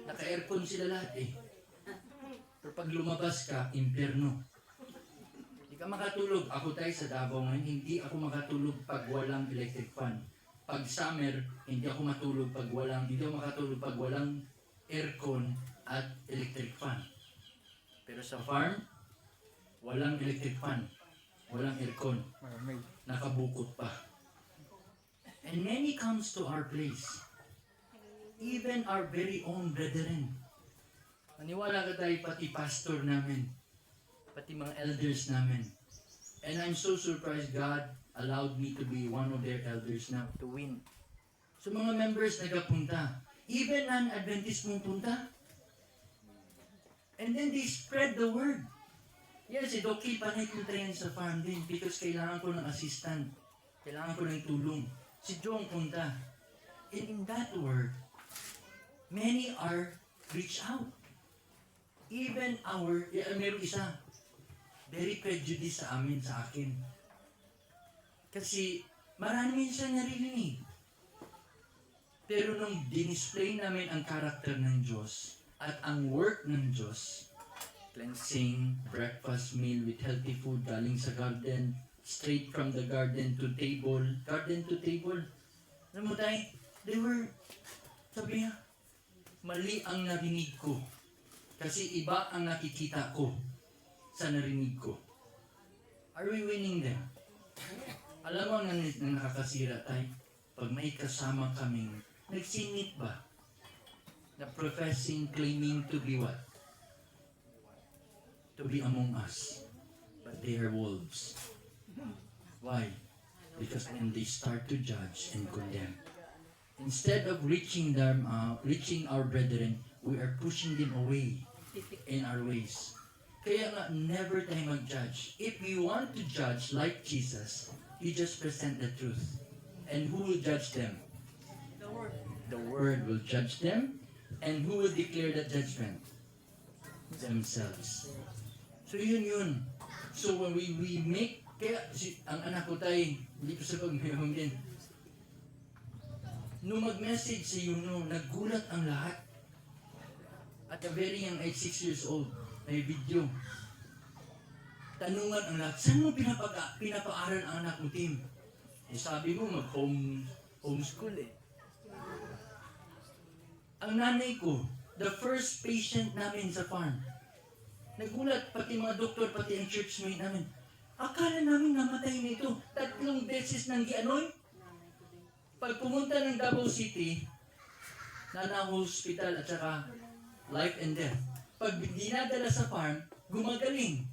Naka-aircon sila lahat eh. Pero pag lumabas ka, impyerno. Hindi ka makatulog. Ako tayo sa Davao ngayon, hindi ako makatulog pag walang electric fan. Pag summer, hindi ako makatulog pag walang aircon at electric fan. Pero sa farm, walang electric fan, walang aircon, Malamig. nakabukod pa. And many comes to our place. Even our very own brethren. Maniwala ka tayo pati pastor namin, pati mga elders namin. And I'm so surprised God allowed me to be one of their elders now to win. So mga members nagapunta, even non-Adventist mong punta. And then they spread the word. Yes, si Doc Hill panay punta yan sa farm din because kailangan ko ng assistant. Kailangan ko ng tulong. Si Jong punta. And in that word, many are reached out. Even meron isa, very prejudiced sa akin. Kasi marami siyang naririnig. Pero nung dinisplay namin ang karakter ng Diyos at ang work ng Diyos, cleansing, breakfast meal with healthy food galing sa garden, straight from the garden to table. Alam mo tayo, sabi niya, mali ang narinig ko. Kasi iba ang nakikita ko sa narinig ko. Are we winning them? Alam mo ang nakakasira tayo? Pag may kasama kaming nagsingit ba? Na professing, claiming to be what? To be among us. But they are wolves. Why? Because when they start to judge and condemn, instead of reaching our brethren, we are pushing them away in our ways. Kaya nga, never tayo mag-judge. If you want to judge like Jesus, you just present the truth. And who will judge them? The word. The Word will judge them. And who will declare that judgment? Themselves. So yun. So when we make, kaya ang anak ko tayo, dito sa pagmayahong din, nung mag-message sa Yuno, nagulat ang lahat. At a very young age, 6 years old, may video. Tanungan ang lahat, saan mo pinapaaral ang anak mo, Tim? Sabi mo, homeschool eh. Ang nanay ko, the first patient namin sa farm, nagulat, pati mga doktor, pati ang churchmate namin. Akala namin namatay na ito. 3 beses nang gianoy. Pag pumunta ng Davao City, Nana Hospital at saka Life and Death. Pag dinadala sa farm, gumagaling.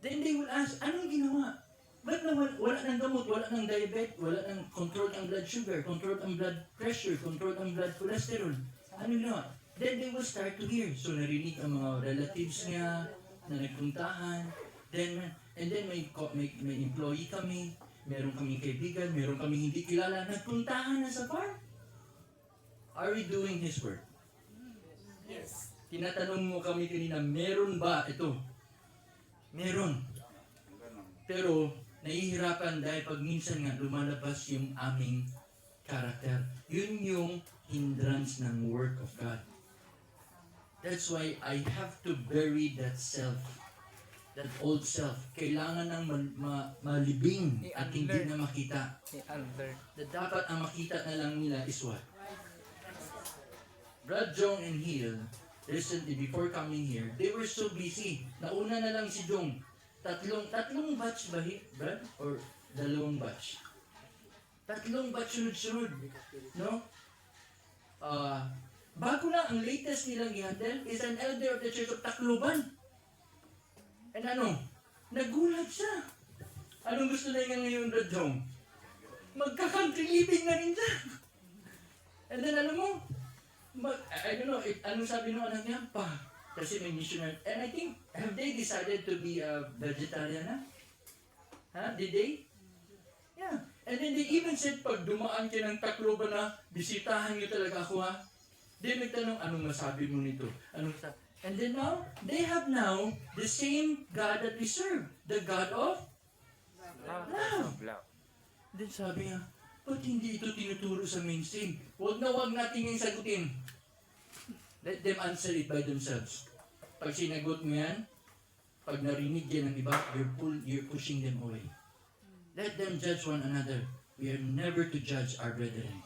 Then they will ask, anong ginawa? Ba't na wala ng gamot, wala ng diabetes, wala ng control ang blood sugar, control ang blood pressure, control ang blood cholesterol? Ano ginawa? Then they will start to hear. So narinig ang mga relatives niya na nagpuntahan. And then may employee kami, meron kaming kaibigan, meron kaming hindi kilala, nagpuntahan na sa farm. Are we doing His work? Yes. Tinatanong mo kami kanina, meron ba ito? Meron. Pero nahihirapan dahil pag minsan nga lumalabas yung aming karakter. Yun yung hindrance ng work of God. That's why I have to bury that self. That old self. Kailangan ng malibing at hindi na makita. Na dapat ang makita na lang nila is what? Brad Jong and Hill, recently before coming here, they were so busy. Nauna na lang si Jong. Tatlong batch ba, Brad? Or 2 batch? 3 batch sunod-sunod. No? Bago lang, ang latest nilang i-handle is an elder of the Church of Tacloban. And ano? Nagulat siya. Anong gusto na niya ngayon, Brad Jong? Magka-country living na rin siya. And then alam mo, I don't know, anong sabi ng anak niya? Kasi may missionary. And I think, have they decided to be a vegetarian na? Ha? Did they? Yeah. And then they even said, pag dumaan kayo ng Tacloban na, bisitahan niyo talaga ako ha? They nagtanong, anong masabi mo nito? Anong sabi? And then now, they have now the same God that we serve. The God of love. Then sabi niya, ba't hindi ito tinuturo sa mainstream? Huwag natin yung sagutin. Let them answer it by themselves. Pag sinagot mo yan, pag narinig yan ng iba, you're pushing them away. Let them judge one another. We are never to judge our brethren.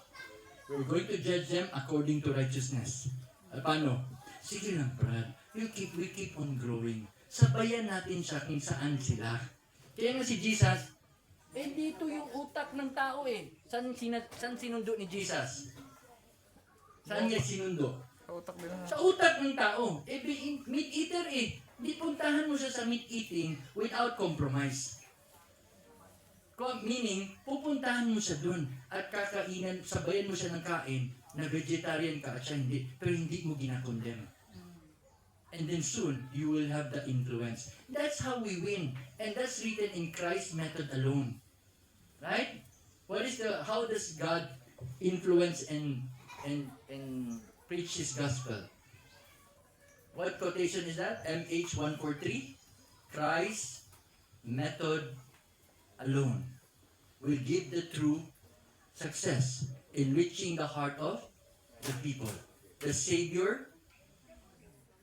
We're going to judge them according to righteousness. Paano? Sige lang, Brad. We keep on growing. Sabayan natin siya kung saan sila. Kaya nga si Jesus, dito yung utak ng tao eh. Saan sinundo ni Jesus? Saan niya sinundo? Sa utak ng tao. Meat eater eh. Di puntahan mo siya sa meat eating without compromise. Meaning, pupuntahan mo siya dun at kakainan, sabayan mo siya ng kain na vegetarian ka at siya hindi, pero hindi mo ginakondem. And then soon, you will have the influence. That's how we win. And that's written in Christ's method alone. Right? How does God influence and preach His gospel? What quotation is that? MH 143. Christ's method alone will give the true success in reaching the heart of the people. The Savior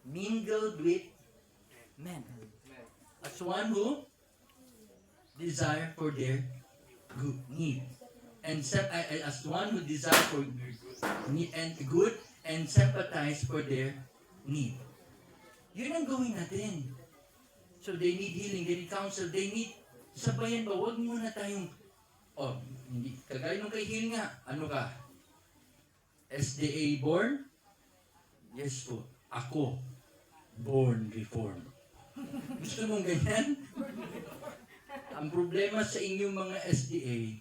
mingled with men as one who desire for their good need, and as one who desire for need and good and sympathize for their need. Yun ang gawin natin. So they need healing, they need counsel, they need sabayan ba? Huwag muna tayong hindi kagaya nung kay Hill nga. Ano ka? SDA born? Yes po. Ako. Born reformed. Gusto mong ganyan? Ang problema sa inyong mga SDA,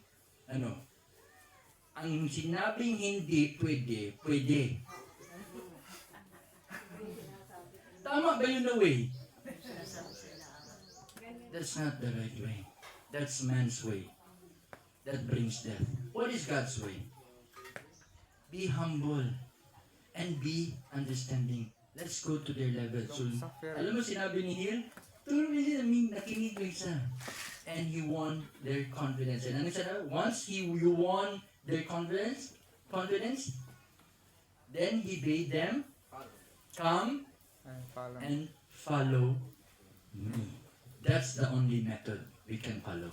ang sinabing hindi pwede, pwede. Tama ba yun na way? That's not the right way. That's man's way. That brings death. What is God's way? Be humble and be understanding. Let's go to their level. So, alam mo sinabi ni Hill, nakinig yung isa. And he won their confidence. And ano sabi? Once you won their confidence, then he bade them come and follow me. That's the only method we can follow.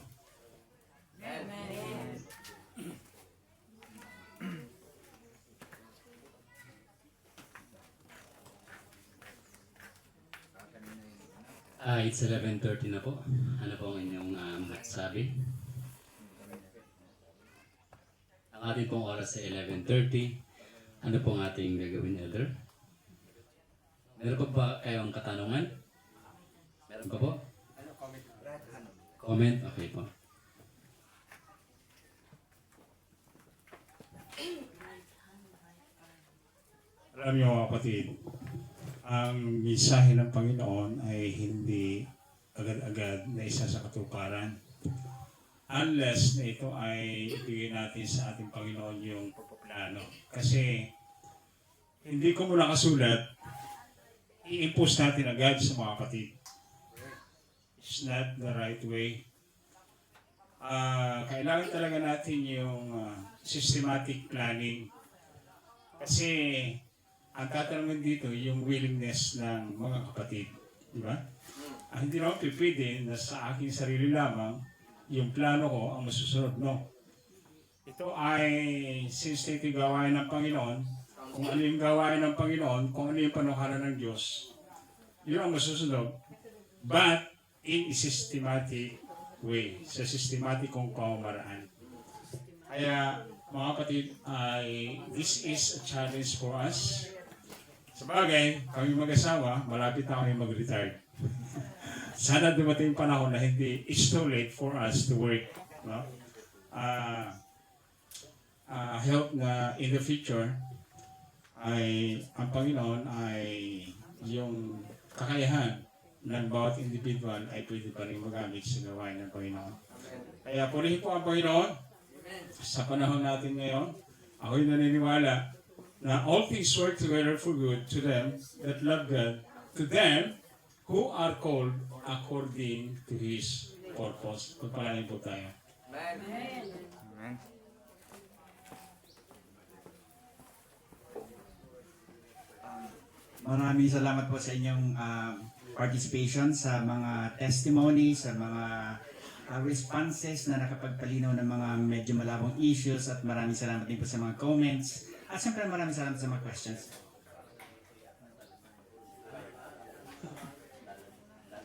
It's 11:30 na po. Ano po ang inyong masasabi? Ang ating pong oras ay 11:30. Ano po ang ating gagawin, Elder? Meron pa ba kayong katanungan? Meron pa po? Comment? Okay po. Alam niyo mga kapatid, ang mensahe ng Panginoon ay hindi agad-agad na isa sa katuparan. Unless na ito ay ibigay natin sa ating Panginoon yung plano. Kasi hindi ko muna kasulat, i-impose natin agad sa mga kapatid. It's not the right way. Kailangan talaga natin yung systematic planning. Kasi ang tatanungin dito, yung willingness ng mga kapatid. Di ba? Hindi naman pipili na sa aking sarili lamang, yung plano ko ang masusunod. No. Ito ay, since ito yung gawain ng Panginoon, kung ano yung gawain ng Panginoon, kung ano yung panukalan ng Diyos, yun ang masusunod. But, in a systematic way, sa systematic kong pamamaraan. Kaya, mga kapatid, this is a challenge for us. Sabagay, kami mag-asawa, malapit na kami mag-retire. Sana dumating panahon na hindi, it's too late for us to work. No? Help na in the future, ay ang Panginoon ay yung kakayahan ng bawat individual ay pwede pa rin magamit sa gawain ng Panginoon. Kaya purihin po ang Panginoon sa panahon natin ngayon. Ako'y naniniwala na all things work together for good to them that love God, to them who are called according to His purpose. Pagpalain po tayo. Amen. Amen. Maraming salamat po sa inyong participation sa mga testimony, sa mga responses na nakapagpalinaw ng mga medyo malabong issues, at maraming salamat din po sa mga comments, at siyempre maraming salamat sa mga questions.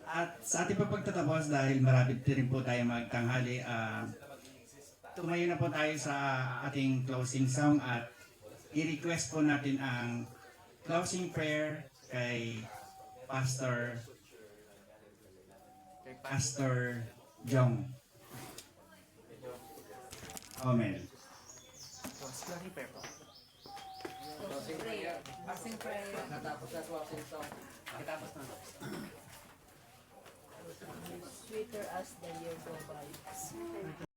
At sa ating pagtatapos, dahil marapit rin po tayo magtanghali, tumayo na po tayo sa ating closing song at i-request po natin ang closing prayer kay Pastor Jong. Amen. Closing prayer. Closing prayer. Natapos na closing song. Pagkatapos na. Sweeter as the year go by.